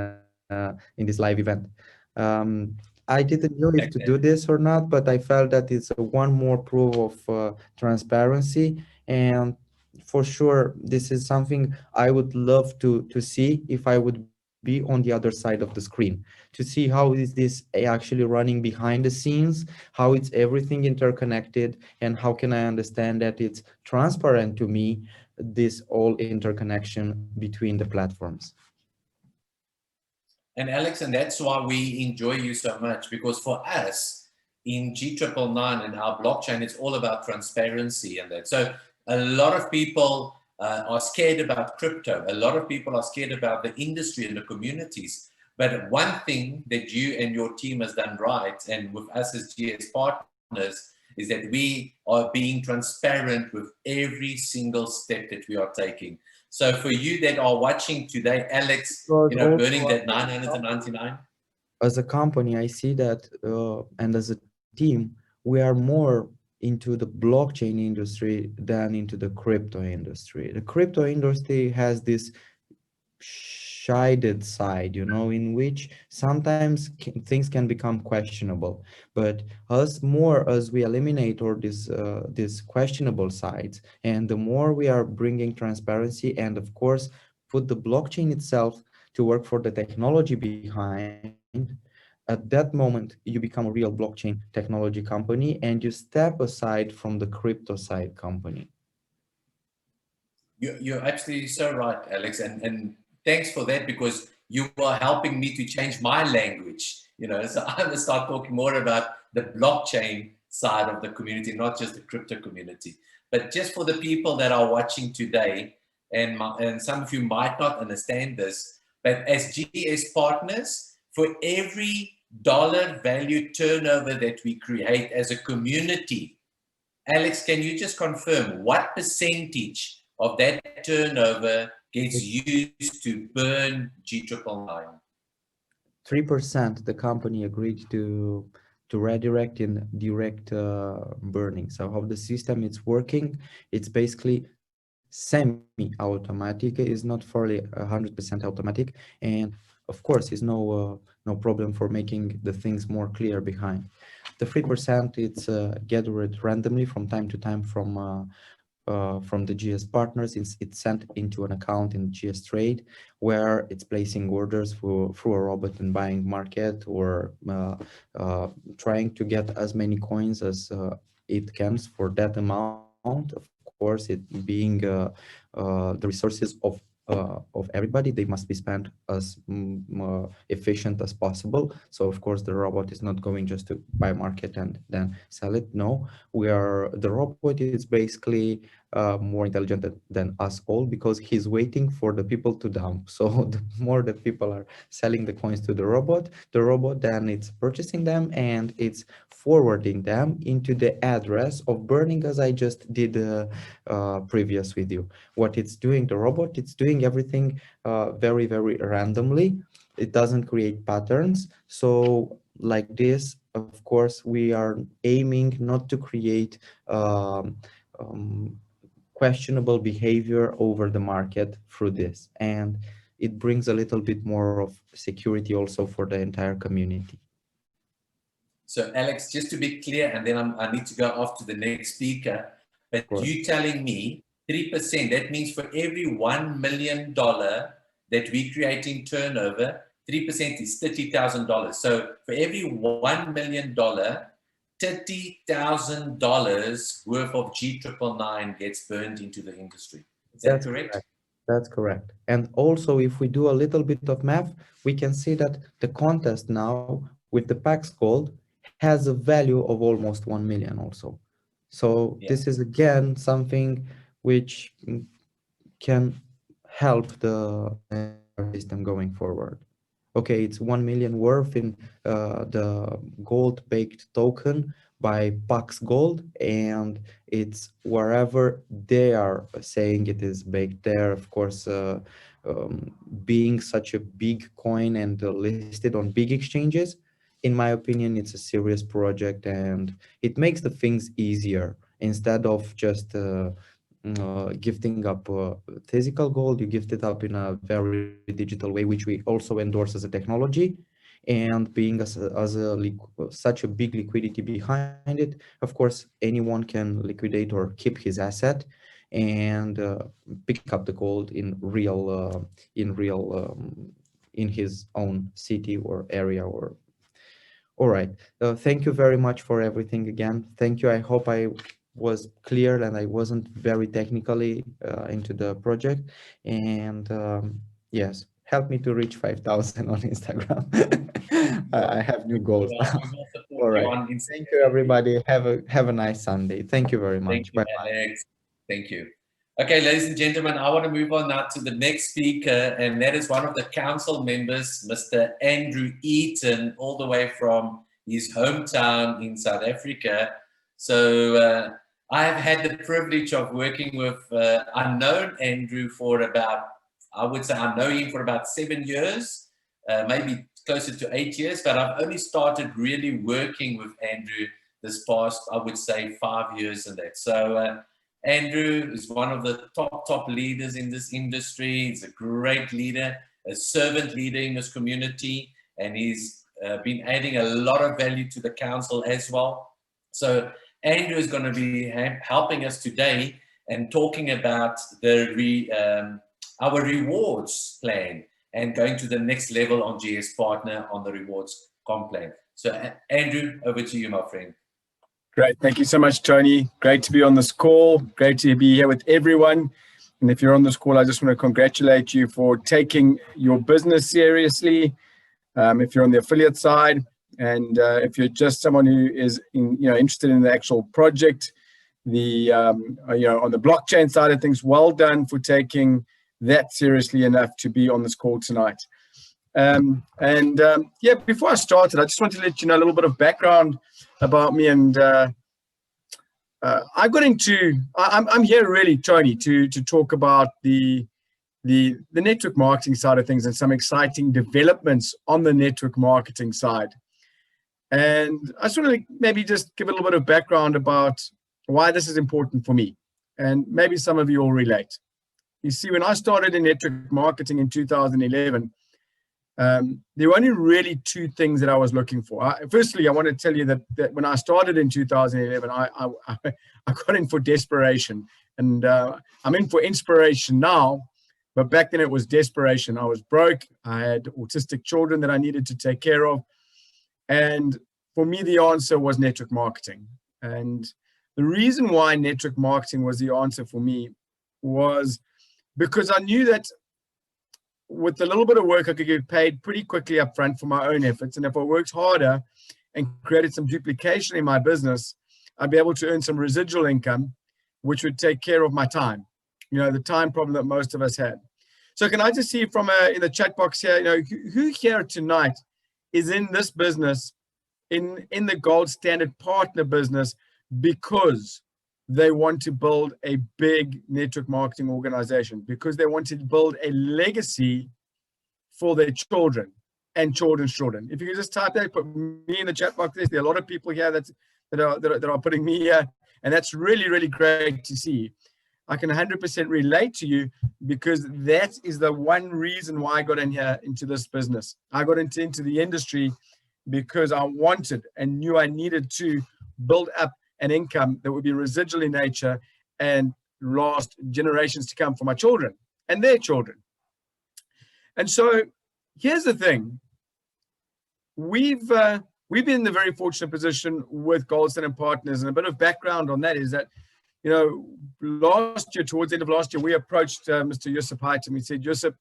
this live event. I didn't know if to do this or not, but I felt that it's one more proof of transparency. And for sure, this is something I would love to see if I would be on the other side of the screen, to see how is this actually running behind the scenes, how it's everything interconnected, and how can I understand that it's transparent to me, this all interconnection between the platforms. and Alex, and that's why we enjoy you so much, because for us in G999 and our blockchain, it's all about transparency and that. So a lot of people are scared about crypto. A lot of people are scared about the industry and the communities. But one thing that you and your team has done right, and with us as GS partners, is that we are being transparent with every single step that we are taking. So for you that are watching today, Alex, you know, burning that 999. As a company, I see that, and as a team, we are more into the blockchain industry than into the crypto industry. The crypto industry has this shaded side, you know, in which sometimes things can become questionable. But as more as we eliminate all these questionable sides, and the more we are bringing transparency, and of course put the blockchain itself to work for the technology behind, at that moment you become a real blockchain technology company, and you step aside from the crypto side company. You're absolutely so right, Alex, and thanks for that, because you are helping me to change my language. You know, so I'm gonna start talking more about the blockchain side of the community, not just the crypto community. But just for the people that are watching today, and some of you might not understand this, but as GS partners, for every dollar value turnover that we create as a community, Alex, can you just confirm what percentage of that turnover gets used to burn G999? 3% the company agreed to redirect in direct burning. So how the system is working, it's basically semi-automatic. It's not fully 100% automatic, and of course, is no problem for making the things more clear behind. The 3%, it's gathered randomly from time to time from the GSPartners. It's sent into an account in GS Trade, where it's placing orders through a robot and buying market, or trying to get as many coins as it can for that amount. Of course, it being the resources of everybody, they must be spent as efficient as possible. So of course the robot is not going just to buy market and then sell it. No, the robot is basically more intelligent than us all, because he's waiting for the people to dump. So the more the people are selling the coins to the robot then it's purchasing them and it's forwarding them into the address of burning, as I just did previous with you. What it's doing, the robot, it's doing everything very, very randomly. It doesn't create patterns. So like this, of course, we are aiming not to create questionable behavior over the market through this. And it brings a little bit more of security also for the entire community. So Alex, just to be clear, and then I need to go off to the next speaker, but you telling me 3%, that means for every $1 million that we create in turnover, 3% is $30,000. So for every $1 million, $30,000 worth of G999 gets burned into the industry. Is that correct? That's correct. And also, if we do a little bit of math, we can see that the contest now with the PAX Gold has a value of almost 1 million also. So this is again something which can help the entire system going forward. Okay, it's 1 million worth in the gold baked token by Pax Gold, and it's wherever they are saying it is baked there. Of course, being such a big coin and listed on big exchanges, in my opinion, it's a serious project, and it makes the things easier. Instead of just gifting up physical gold, you gift it up in a very digital way, which we also endorse as a technology. And being such a big liquidity behind it, of course, anyone can liquidate or keep his asset and pick up the gold in his own city or area. Or all right, thank you very much for everything again. Thank you. I hope I was clear and I wasn't very technically into the project. And yes, help me to reach 5,000 on Instagram. I have new goals. All right. Thank you, everybody. Have a nice Sunday. Thank you very much. Thank you, Alex. Thank you. Okay, ladies and gentlemen, I want to move on now to the next speaker, and that is one of the council members, Mr. Andrew Eaton, all the way from his hometown in South Africa. So I have had the privilege of working with, I've known Andrew for about, I would say I know him for about 7 years, maybe closer to 8 years, but I've only started really working with Andrew this past, I would say, 5 years in that. So Andrew is one of the top leaders in this industry. He's a great leader, a servant leader in his community, and he's been adding a lot of value to the council as well. So Andrew is going to be helping us today and talking about our rewards plan and going to the next level on GS Partner on the rewards comp plan. So Andrew, over to you, my friend. Great. Thank you so much, Tony. Great to be on this call. Great to be here with everyone. And if you're on this call, I just want to congratulate you for taking your business seriously. If you're on the affiliate side, and if you're just someone who is interested in the actual project, on the blockchain side of things, well done for taking that seriously enough to be on this call tonight. Yeah, before I started, I just want to let you know a little bit of background about me. And I'm here really, Tony, to talk about the network marketing side of things and some exciting developments on the network marketing side. And I just want to maybe just give a little bit of background about why this is important for me. And maybe some of you will relate. You see, when I started in network marketing in 2011, there were only really two things that I was looking for. Firstly, I want to tell you that when I started in 2011, I got in for desperation. And I'm in for inspiration now. But back then it was desperation. I was broke. I had autistic children that I needed to take care of. And for me, the answer was network marketing. And the reason why network marketing was the answer for me was because I knew that with a little bit of work, I could get paid pretty quickly up front for my own efforts. And if I worked harder and created some duplication in my business, I'd be able to earn some residual income, which would take care of my time. The time problem that most of us had. So can I just see from in the chat box here, who here tonight is in this business, in the gold standard partner business, because they want to build a big network marketing organization, because they want to build a legacy for their children and children's children. If you could just type that, put me in the chat box. There are a lot of people here that are putting me here, and that's really, really great to see. I can 100% relate to you, because that is the one reason why I got in here into this business. I got into the industry because I wanted and knew I needed to build up an income that would be residual in nature and last generations to come for my children and their children. And so here's the thing. We've been in the very fortunate position with Gold Standard Partners, and a bit of background on that is that last year, towards the end of last year, we approached Mr. Yusuf Haitam. We said, Yusuf,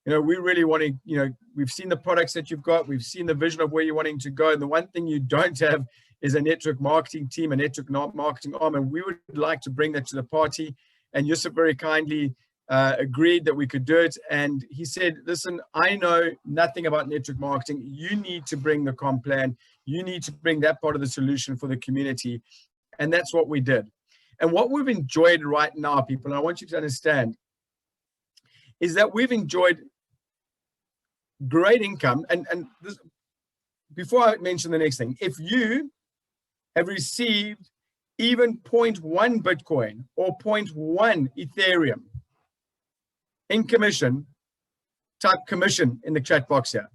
we really want to, we've seen the products that you've got. We've seen the vision of where you're wanting to go. And the one thing you don't have is a network marketing team, a network marketing arm. And we would like to bring that to the party. And Yusuf very kindly agreed that we could do it. And he said, listen, I know nothing about network marketing. You need to bring the comp plan. You need to bring that part of the solution for the community. And that's what we did. And what we've enjoyed right now, people, and I want you to understand, is that we've enjoyed great income. And this, before I mention the next thing, if you have received even 0.1 Bitcoin or 0.1 Ethereum in commission, type commission in the chat box here.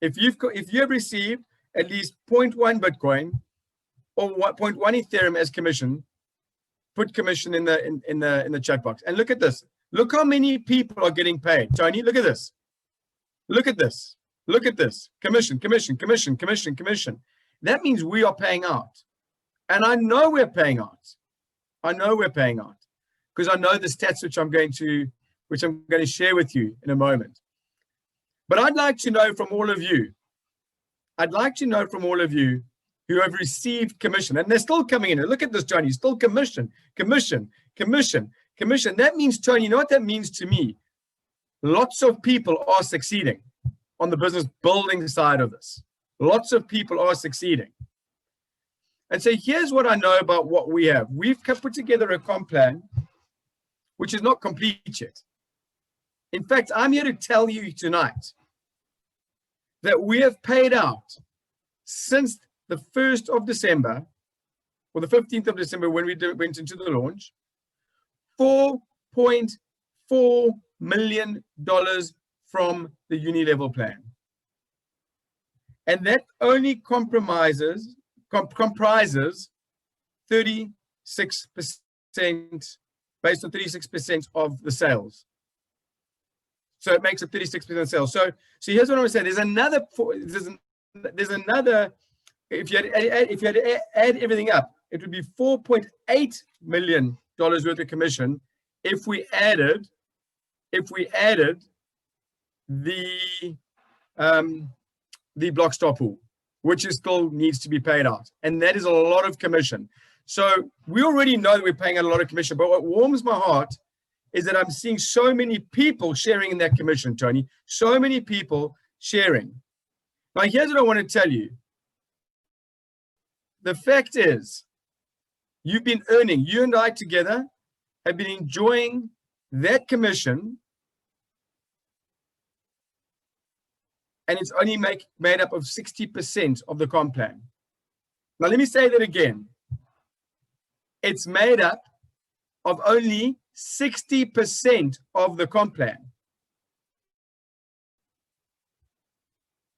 If you have received at least 0.1 Bitcoin or 0.1 Ethereum as commission, put commission in the chat box. And look at this. Look how many people are getting paid. Tony, look at this. Look at this. Look at this. Commission, commission, commission, commission, commission. That means we are paying out. And I know we're paying out. I know we're paying out because I know the stats which I'm going to share with you in a moment. But I'd like to know from all of you. I'd like to know from all of you who have received commission, and they're still coming in. Look at this, Tony, still commission, commission, commission, commission. That means, Tony, you know what that means to me? Lots of people are succeeding on the business building side of this. Lots of people are succeeding. and say, here's what I know about what we have. We've put together a comp plan, which is not complete yet. In fact, I'm here to tell you tonight that we have paid out since the 1st of December, or the 15th of December when we went into the launch, $4.4 million from the uni-level plan. And that only comprises 36%, based on 36% of the sales. So it makes it 36% sales. So here's what I'm saying. There's another, if you had to add everything up, it would be $4.8 million worth of commission if we added the block stop pool, which is still needs to be paid out. And that is a lot of commission. So we already know that we're paying out a lot of commission, but what warms my heart is that I'm seeing so many people sharing in that commission, Tony, so many people sharing. Now, here's what I want to tell you. The fact is, you've been earning, you and I together have been enjoying that commission, and it's only made up of 60% of the comp plan. Now, let me say that again. It's made up of only 60% of the comp plan.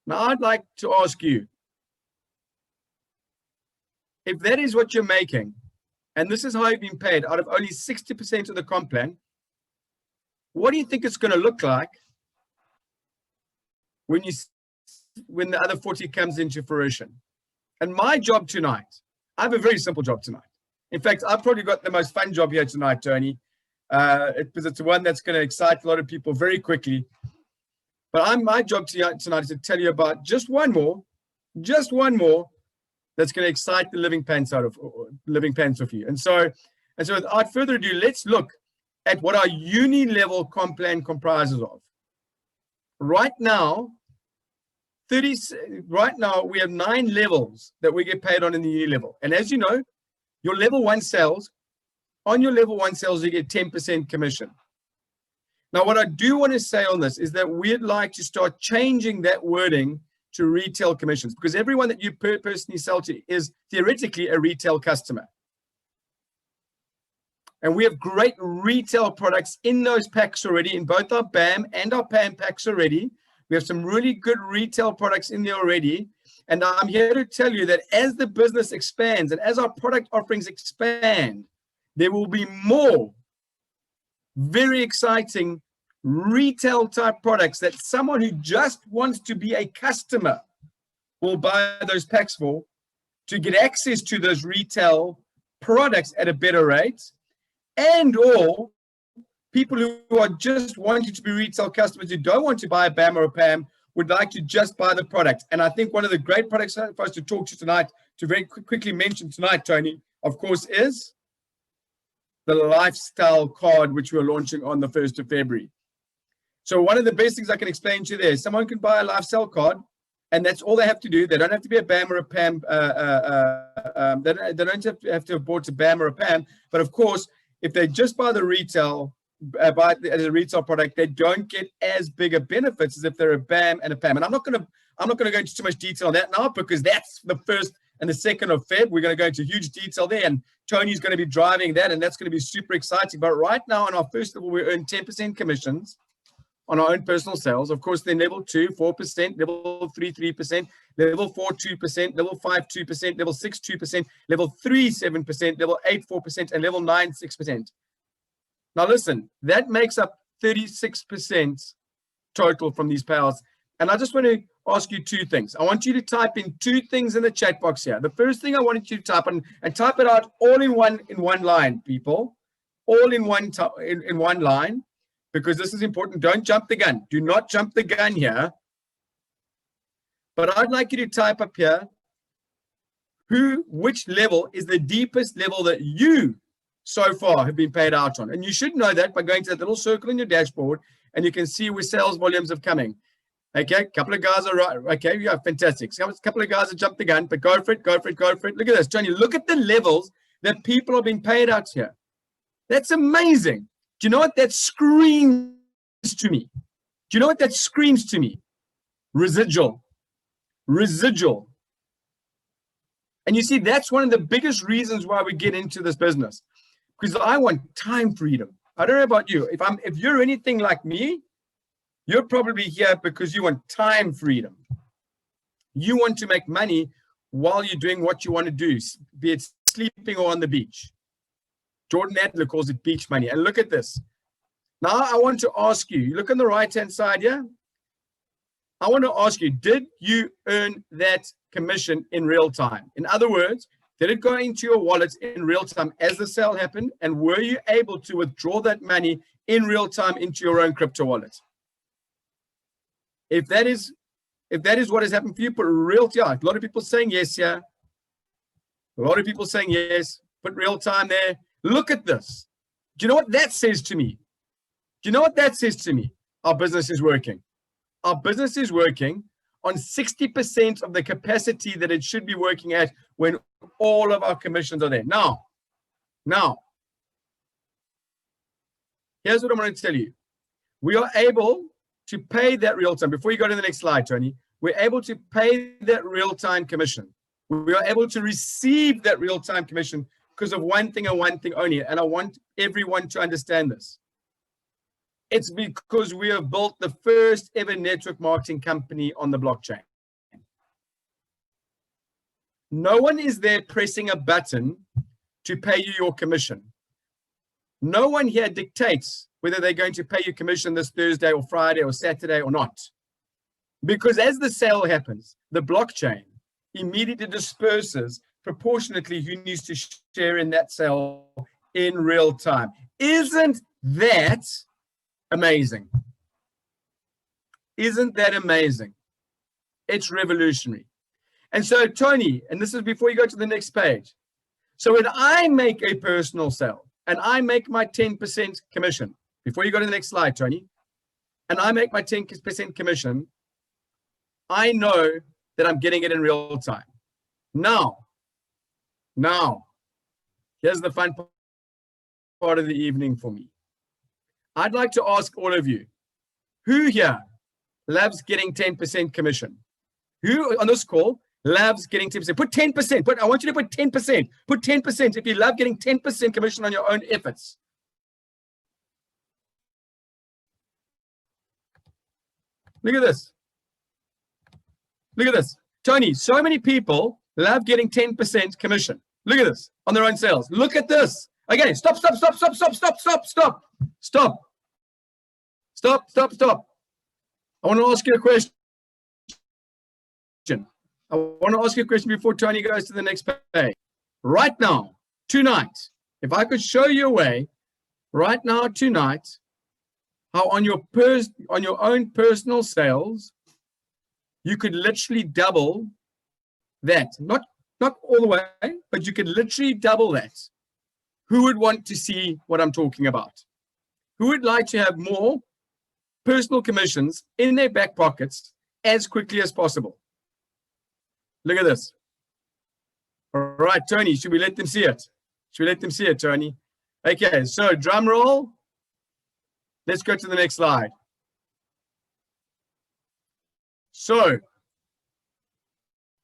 Now, I'd like to ask you, if that is what you're making, and this is how you've been paid out of only 60% of the comp plan, what do you think it's going to look like when the other 40 comes into fruition? And my job tonight, I have a very simple job tonight. In fact, I've probably got the most fun job here tonight, Tony, because it's one that's going to excite a lot of people very quickly. But my job tonight is to tell you about just one more that's going to excite the living pants off you. And so without further ado, let's look at what our uni-level comp plan comprises of. Right now, we have 9 levels that we get paid on in the uni level. And as you know, your level 1 sales, on your level 1 sales, you get 10% commission. Now, what I do want to say on this is that we'd like to start changing that wording to retail commissions, because everyone that you personally sell to is theoretically a retail customer. And we have great retail products in those packs already, in both our BAM and our PAM packs already. We have some really good retail products in there already. And I'm here to tell you that as the business expands and as our product offerings expand, there will be more very exciting retail type products that someone who just wants to be a customer will buy those packs for, to get access to those retail products at a better rate, and or people who are just wanting to be retail customers who don't want to buy a BAM or a PAM would like to just buy the product. And I think one of the great products for us to talk to tonight, to very quickly mention tonight, Tony, of course, is the lifestyle card, which we're launching on the 1st of February. So one of the best things I can explain to you there is someone can buy a lifestyle card, and that's all they have to do. They don't have to be a BAM or a PAM. They don't have to have bought a BAM or a PAM. But of course, if they just buy the retail, buy it as a retail product, they don't get as big a benefits as if they're a BAM and a PAM. And I'm not going to go into too much detail on that now, because that's the 1st and the 2nd of Feb. We're going to go into huge detail there, and Tony's going to be driving that, and that's going to be super exciting. But right now, on our first level, we earn 10% commissions on our own personal sales. Of course, then level 2, 4%, level 3, 3%, level 4, 2%, level 5, 2%, level 6, 2%, level 3, 7%, level 8, 4%, and level 9, 6%. Now listen, that makes up 36% total from these payouts. And I just want to ask you 2 things. I want you to type in 2 things in the chat box here. The first thing I wanted you to type in, and type it out all in one line, people, all in one line, because this is important. Don't jump the gun. Do not jump the gun here. But I'd like you to type up here, which level is the deepest level that you so far have been paid out on. And you should know that by going to that little circle in your dashboard, and you can see where sales volumes are coming. Okay, a couple of guys are right. Okay, yeah, fantastic. So a couple of guys have jumped the gun, but go for it, go for it, go for it. Look at this, Tony. Look at the levels that people are being paid out here. That's amazing. Do you know what that screams to me? Do you know what that screams to me? Residual. Residual. And you see, that's one of the biggest reasons why we get into this business. Because I want time freedom. I don't know about you. If you're anything like me, you're probably here because you want time freedom. You want to make money while you're doing what you want to do, be it sleeping or on the beach. Jordan Adler calls it beach money. And look at this. Now I want to ask you, look on the right-hand side here. I want to ask you, did you earn that commission in real time? In other words, did it go into your wallet in real time as the sale happened? And were you able to withdraw that money in real time into your own crypto wallet? If that is what has happened for you, put real time. A lot of people saying yes here. A lot of people saying yes. Put real time there. Look at this. Do you know what that says to me? Do you know what that says to me? Our business is working. Our business is working on 60% of the capacity that it should be working at when all of our commissions are there. Now, here's what I'm going to tell you. We are able to pay that real time. Before you go to the next slide, Tony, we're able to pay that real time commission. We are able to receive that real time commission because of one thing and one thing only. And I want everyone to understand this. It's because we have built the first ever network marketing company on the blockchain. No one is there pressing a button to pay you your commission. No one here dictates whether they're going to pay you commission this Thursday or Friday or Saturday or not. Because as the sale happens, the blockchain immediately disperses proportionately who needs to share in that sale in real time. Isn't that amazing? Isn't that amazing? It's revolutionary. And so, Tony, and this is before you go to the next page. So when I make a personal sale and I make my 10% commission, before you go to the next slide, Tony, and I make my 10% commission, I know that I'm getting it in real time. Now, here's the fun part of the evening for me. I'd like to ask all of you, who here loves getting 10% commission? Who on this call loves getting 10%? Put 10%. I want you to put 10%. Put 10% if you love getting 10% commission on your own efforts. Look at this. Look at this. Tony, so many people love getting 10% commission. Look at this on their own sales. Look at this. Okay, stop. I want to ask you a question. I want to ask you a question before Tony goes to the next page. Right now, tonight, if I could show you a way, right now, tonight, how on your own personal sales, you could literally double that. Not all the way, but you could literally double that. Who would want to see what I'm talking about? Who would like to have more personal commissions in their back pockets as quickly as possible? Look at this. All right, Tony, should we let them see it? Should we let them see it, Tony? Okay, so drum roll. Let's go to the next slide. So,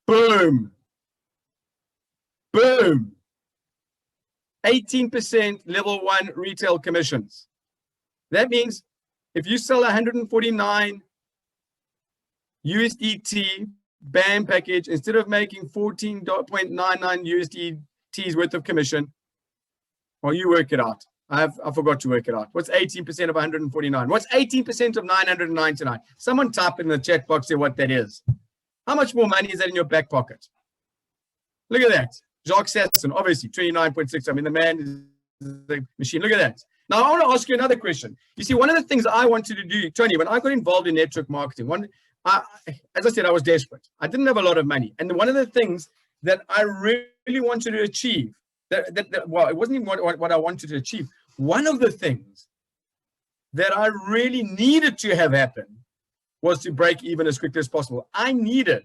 boom. 18% level 1 retail commissions. That means if you sell 149 USDT BAM package, instead of making 14.99 USDTs worth of commission, well, you work it out. I forgot to work it out. What's 18% of 149? What's 18% of 999? Someone type in the chat box here what that is. How much more money is that in your back pocket? Look at that. Jacques Sasson, obviously, 29.6. I mean, the man is the machine. Look at that. Now, I want to ask you another question. You see, one of the things I wanted to do, Tony, when I got involved in network marketing, as I said, I was desperate. I didn't have a lot of money. And one of the things that I really wanted to achieve, well, it wasn't even what I wanted to achieve. One of the things that I really needed to have happen was to break even as quickly as possible. I needed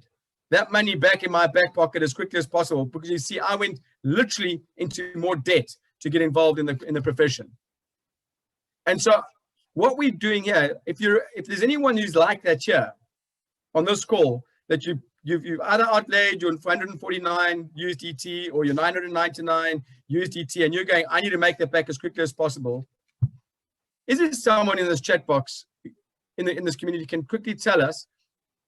that money back in my back pocket as quickly as possible, because you see, I went literally into more debt to get involved in the profession. And so what we're doing here, if there's anyone who's like that here on this call, that you've either outlaid your 449 USDT or your 999 USDT, and you're going, I need to make that back as quickly as possible. Is there someone in this chat box, in this community, can quickly tell us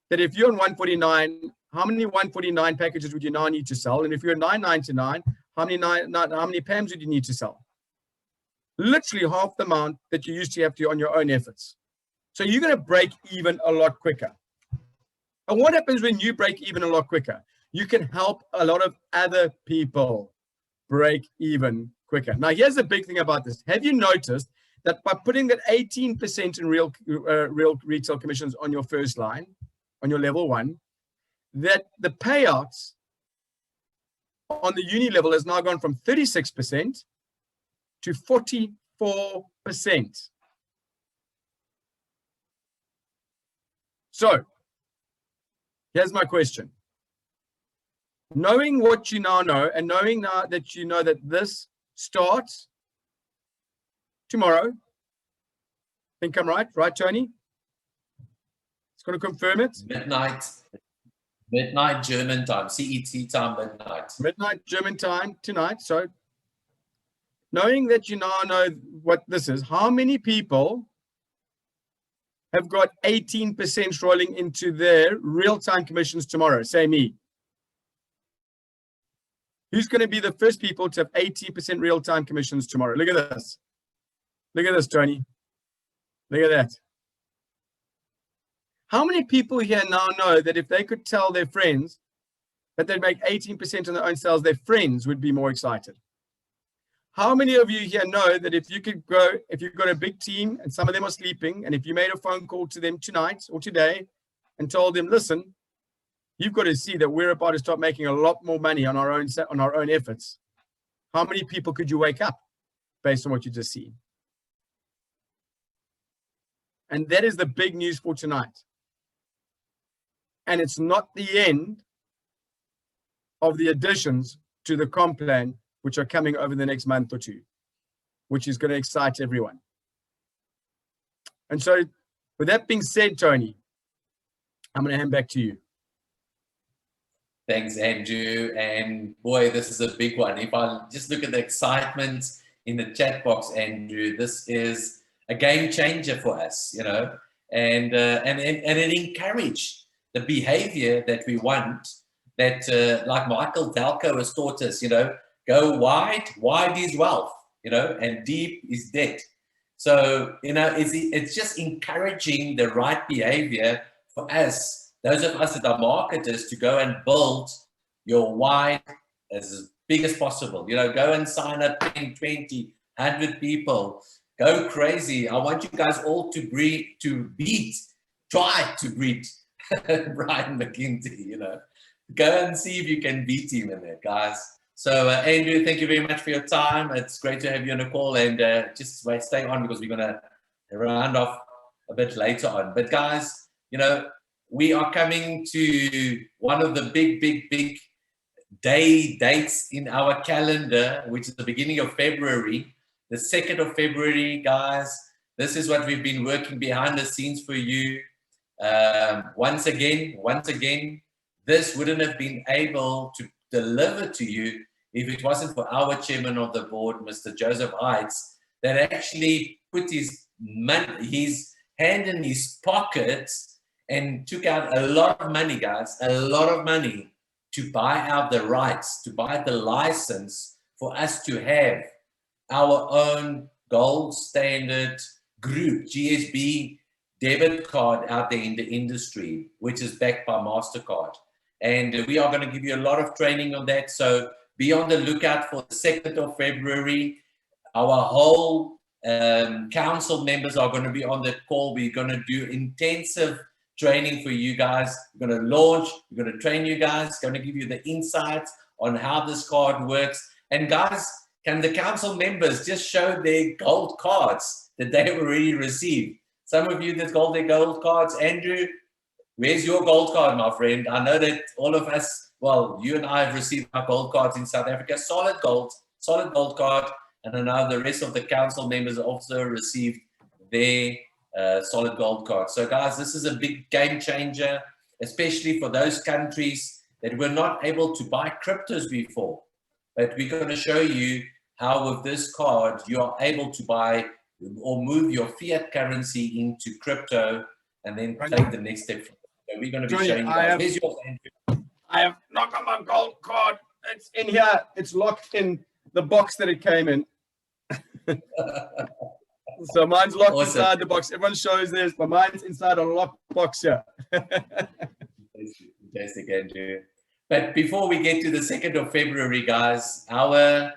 that if you're on 149, how many 149 packages would you now need to sell? And if you're 999, how many PAMs would you need to sell? Literally half the amount that you used to have to on your own efforts. So you're going to break even a lot quicker. And what happens when you break even a lot quicker? You can help a lot of other people break even quicker. Now, here's the big thing about this. Have you noticed that by putting that 18% in real retail commissions on your first line, on your level 1, that the payouts on the uni level has now gone from 36% to 44%. So here's my question. Knowing what you now know, and knowing now that you know that this starts tomorrow, I think I'm right, Tony? It's going to confirm it. Midnight German time, CET time, midnight. Midnight German time tonight. So knowing that you now know what this is, how many people have got 18% rolling into their real-time commissions tomorrow? Say me. Who's going to be the first people to have 80% real-time commissions tomorrow? Look at this. Look at this, Tony. Look at that. How many people here now know that if they could tell their friends that they'd make 18% on their own sales, their friends would be more excited? How many of you here know that if you could go, if you've got a big team and some of them are sleeping, and if you made a phone call to them tonight or today and told them, listen, you've got to see that we're about to start making a lot more money on our own efforts. How many people could you wake up based on what you just seen? And that is the big news for tonight. And it's not the end of the additions to the comp plan, which are coming over the next month or two, which is going to excite everyone. And so with that being said, Tony, I'm going to hand back to you. Thanks, Andrew. And boy, this is a big one. If I just look at the excitement in the chat box, Andrew, this is a game changer for us, you know, and it encouraged the behavior that we want, that like Michael Dalco has taught us, you know, go wide is wealth, you know, and deep is debt. So, you know, it's just encouraging the right behavior for us, those of us that are marketers, to go and build your wide as big as possible. You know, go and sign up 10, 20, 100 people. Go crazy. I want you guys all to try to beat Brian McGinty, you know. Go and see if you can beat him in there, guys. So, Andrew, thank you very much for your time. It's great to have you on the call, and just stay on because we're going to round off a bit later on. But, guys, you know, we are coming to one of the big dates in our calendar, which is the beginning of February, the 2nd of February, guys. This is what we've been working behind the scenes for you. Once again, this wouldn't have been able to deliver to you if it wasn't for our chairman of the board, Mr. Joseph Heights, that actually put his hand in his pocket and took out a lot of money, guys, a lot of money to buy out the rights, to buy the license for us to have our own gold standard group, GSB debit card out there in the industry, which is backed by MasterCard. And we are going to give you a lot of training on that. So be on the lookout for the 2nd of February. Our whole council members are going to be on the call. We're going to do intensive training for you guys. We're going to launch. We're going to train you guys. Going to give you the insights on how this card works. And guys, can the council members just show their gold cards that they have already received? Some of you that got their gold cards, Andrew, where's your gold card, my friend? I know that all of us, well, you and I have received our gold cards in South Africa, solid gold card. And I know the rest of the council members also received their solid gold card. So guys, this is a big game changer, especially for those countries that were not able to buy cryptos before. But we're going to show you how with this card, you are able to buy or move your fiat currency into crypto and then take the next step. So we're going to be showing you guys. Here's yours, Andrew. I have not got my gold card. It's in here. It's locked in the box that it came in. So mine's locked inside the box. Everyone shows theirs, but mine's inside a locked box here. Fantastic, Andrew. But before we get to the 2nd of February, guys, our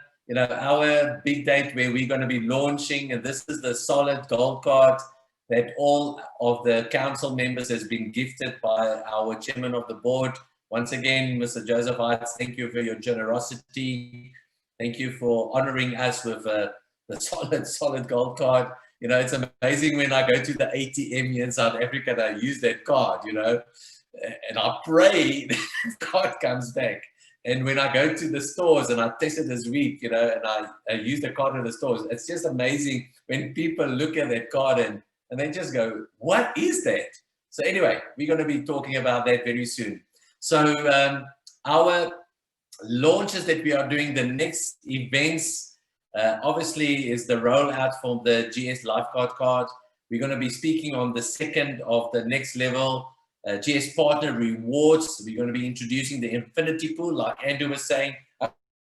big date where we're going to be launching, and this is the solid gold card that all of the council members has been gifted by our chairman of the board. Once again, Mr. Joseph Heights, thank you for your generosity. Thank you for honoring us with the solid gold card. You know, it's amazing when I go to the ATM here in South Africa and I use that card, you know, and I pray that the card comes back. And when I go to the stores, and I tested this week, you know, and I use the card in the stores, it's just amazing when people look at that card and they just go, what is that? So anyway, we're going to be talking about that very soon. So our launches that we are doing, the next events, obviously is the rollout from the GS Lifeguard card. We're going to be speaking on the 2nd of the next level, GS Partner Rewards. We're going to be introducing the Infinity Pool, like Andrew was saying. Up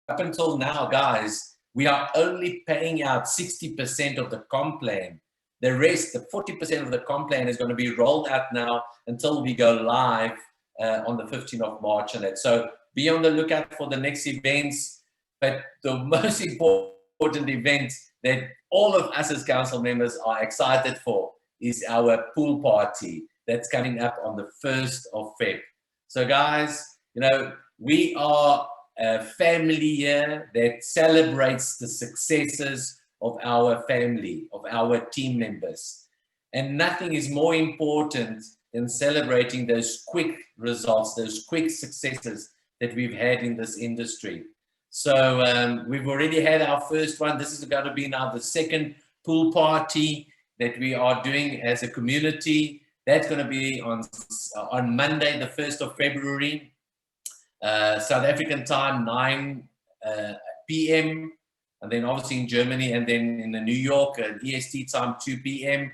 until now, guys, we are only paying out 60% of the comp plan. The rest, the 40% of the comp plan is going to be rolled out now until we go live on the 15th of March. And that. So be on the lookout for the next events. But the most important event that all of us as council members are excited for is our pool party that's coming up on the 1st of Feb. So guys, you know, we are a family here that celebrates the successes of our family, of our team members. And nothing is more important than celebrating those quick results, those quick successes that we've had in this industry. So we've already had our first one. This is going to be now the 2nd pool party that we are doing as a community. That's going to be on Monday, the 1st of February, South African time, 9 p.m. And then obviously in Germany, and then in the New York, EST time, 2 p.m.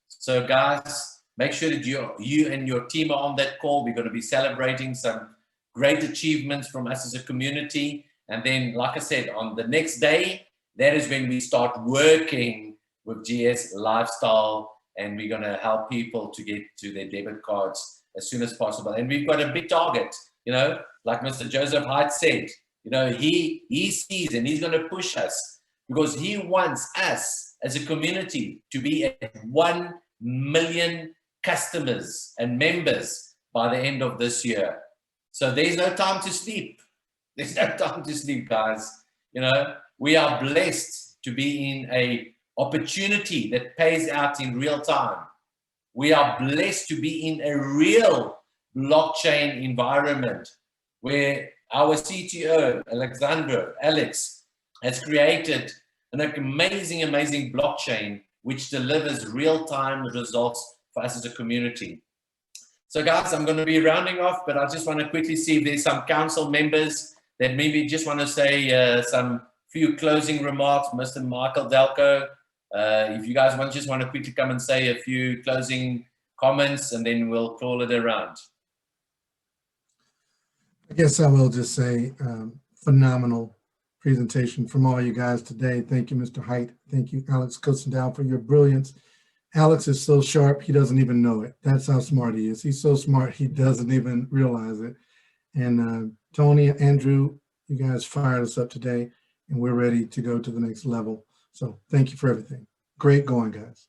So guys, make sure that you and your team are on that call. We're going to be celebrating some great achievements from us as a community. And then, like I said, on the next day, that is when we start working with GS Lifestyle, and we're going to help people to get to their debit cards as soon as possible. And we've got a big target, you know, like Mr. Joseph Heights said, you know, he sees and he's going to push us because he wants us as a community to be at 1 million customers and members by the end of this year. So there's no time to sleep. There's no time to sleep, guys. You know, we are blessed to be in a opportunity that pays out in real time. We are blessed to be in a real blockchain environment where our CTO, Alex, has created an amazing blockchain which delivers real-time results for us as a community. So guys, I'm going to be rounding off, but I just want to quickly see if there's some council members that maybe just want to say some few closing remarks. Mr. Michael Delco, if you guys just want to quickly come and say a few closing comments, and then we'll call it around. I guess I will just say phenomenal presentation from all you guys today. Thank you, Mr. Height. Thank you, Alex Kustendow, for your brilliance. Alex is so sharp, he doesn't even know it. That's how smart he is. He's so smart, he doesn't even realize it. And Tony, Andrew, you guys fired us up today, and we're ready to go to the next level. So thank you for everything. Great going, guys.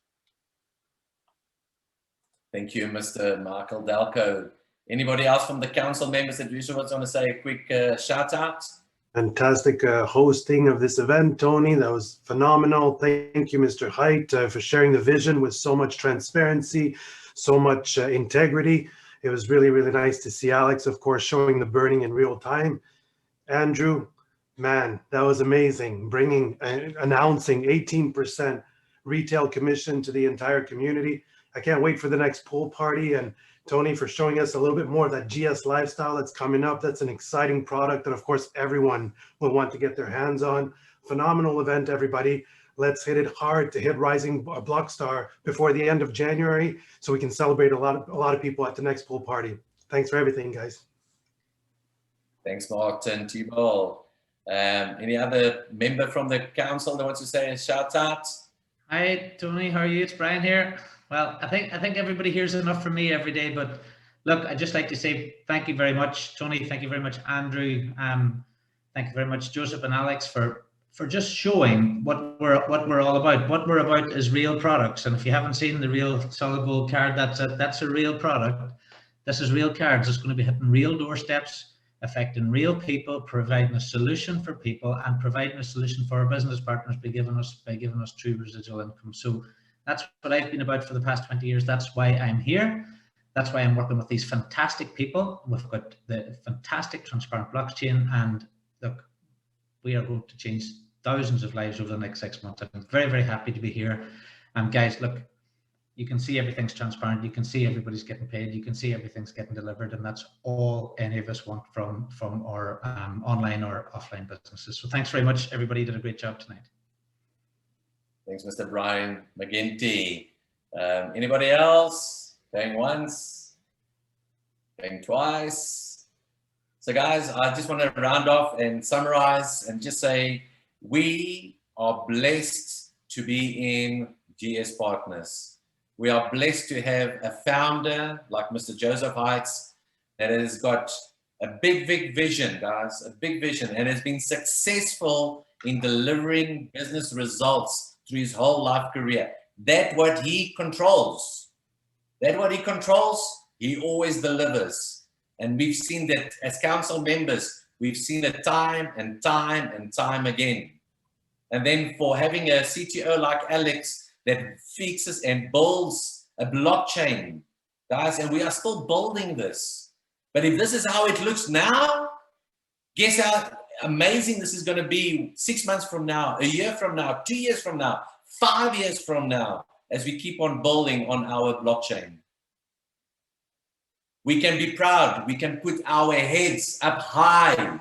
Thank you, Mr. Michael Delco. Anybody else from the council members that usually want to say a quick shout out? Fantastic hosting of this event, Tony. That was phenomenal. Thank you, Mr. Height, for sharing the vision with so much transparency, so much integrity. It was really, really nice to see Alex, of course, showing the burning in real time. Andrew, man, that was amazing. Announcing 18% retail commission to the entire community. I can't wait for the next pool party. And Tony, for showing us a little bit more of that GS lifestyle that's coming up. That's an exciting product that, of course, everyone will want to get their hands on. Phenomenal event, everybody. Let's hit it hard to hit Rising Blockstar before the end of January, so we can celebrate a lot of people at the next pool party. Thanks for everything, guys. Thanks, Martin. T-Ball. Any other member from the council that wants to say a shout out? Hi, Tony. How are you? It's Brian here. Well, I think everybody hears enough from me every day, but look, I'd just like to say thank you very much, Tony. Thank you very much, Andrew. Thank you very much, Joseph and Alex, for just showing what we're all about. What we're about is real products, and if you haven't seen the real solid gold card, that's a real product. This is real cards. It's going to be hitting real doorsteps, affecting real people, providing a solution for people, and providing a solution for our business partners by giving us true residual income. So that's what I've been about for the past 20 years. That's why I'm here. That's why I'm working with these fantastic people. We've got the fantastic transparent blockchain, and look, we are going to change thousands of lives over the next 6 months. I'm very, very happy to be here. Guys, look, you can see everything's transparent. You can see everybody's getting paid. You can see everything's getting delivered, and that's all any of us want from our online or offline businesses. So thanks very much, everybody. Did a great job tonight. Thanks, Mr. Brian McGinty. Anybody else? Going once? Going twice? So guys, I just want to round off and summarize and just say, we are blessed to be in GS Partners. We are blessed to have a founder like Mr. Joseph Heights that has got a big vision, guys, a big vision, and has been successful in delivering business results through his whole life career. That's what he controls. That's what he controls. He always delivers. And we've seen that as council members, we've seen it time and time and time again. And then for having a CTO like Alex that fixes and builds a blockchain, guys, and we are still building this. But if this is how it looks now, guess how amazing this is going to be 6 months from now, a year from now, 2 years from now, 5 years from now, as we keep on building on our blockchain. We can be proud. We can put our heads up high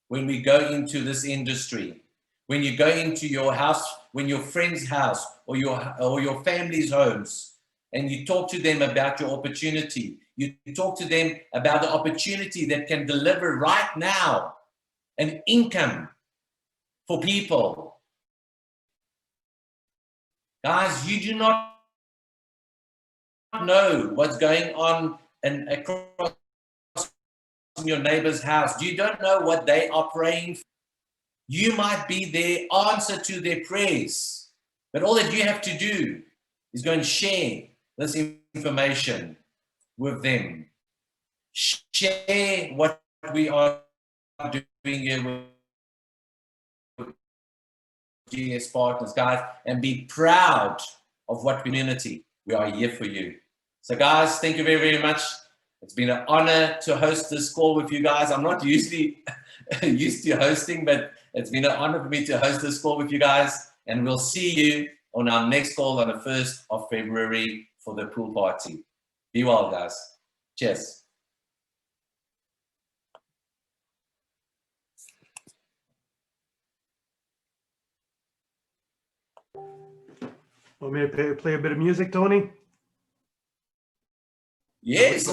when we go into this industry. When you go into your house, when your friend's house or your family's homes, and you talk to them about your opportunity, you talk to them about the opportunity that can deliver right now an income for people. Guys, you do not know what's going on and across your neighbor's house. You don't know what they are praying for. You might be their answer to their prayers, but all that you have to do is go and share this information with them. Share what we are doing here with GS Partners, guys, and be proud of what community we are here for you. So guys, thank you very, very much. It's been an honor to host this call with you guys. I'm not usually used to hosting, but it's been an honor for me to host this call with you guys. And we'll see you on our next call on the 1st of February for the pool party. Be well, guys. Cheers. Want me to play a bit of music, Tony? Yes.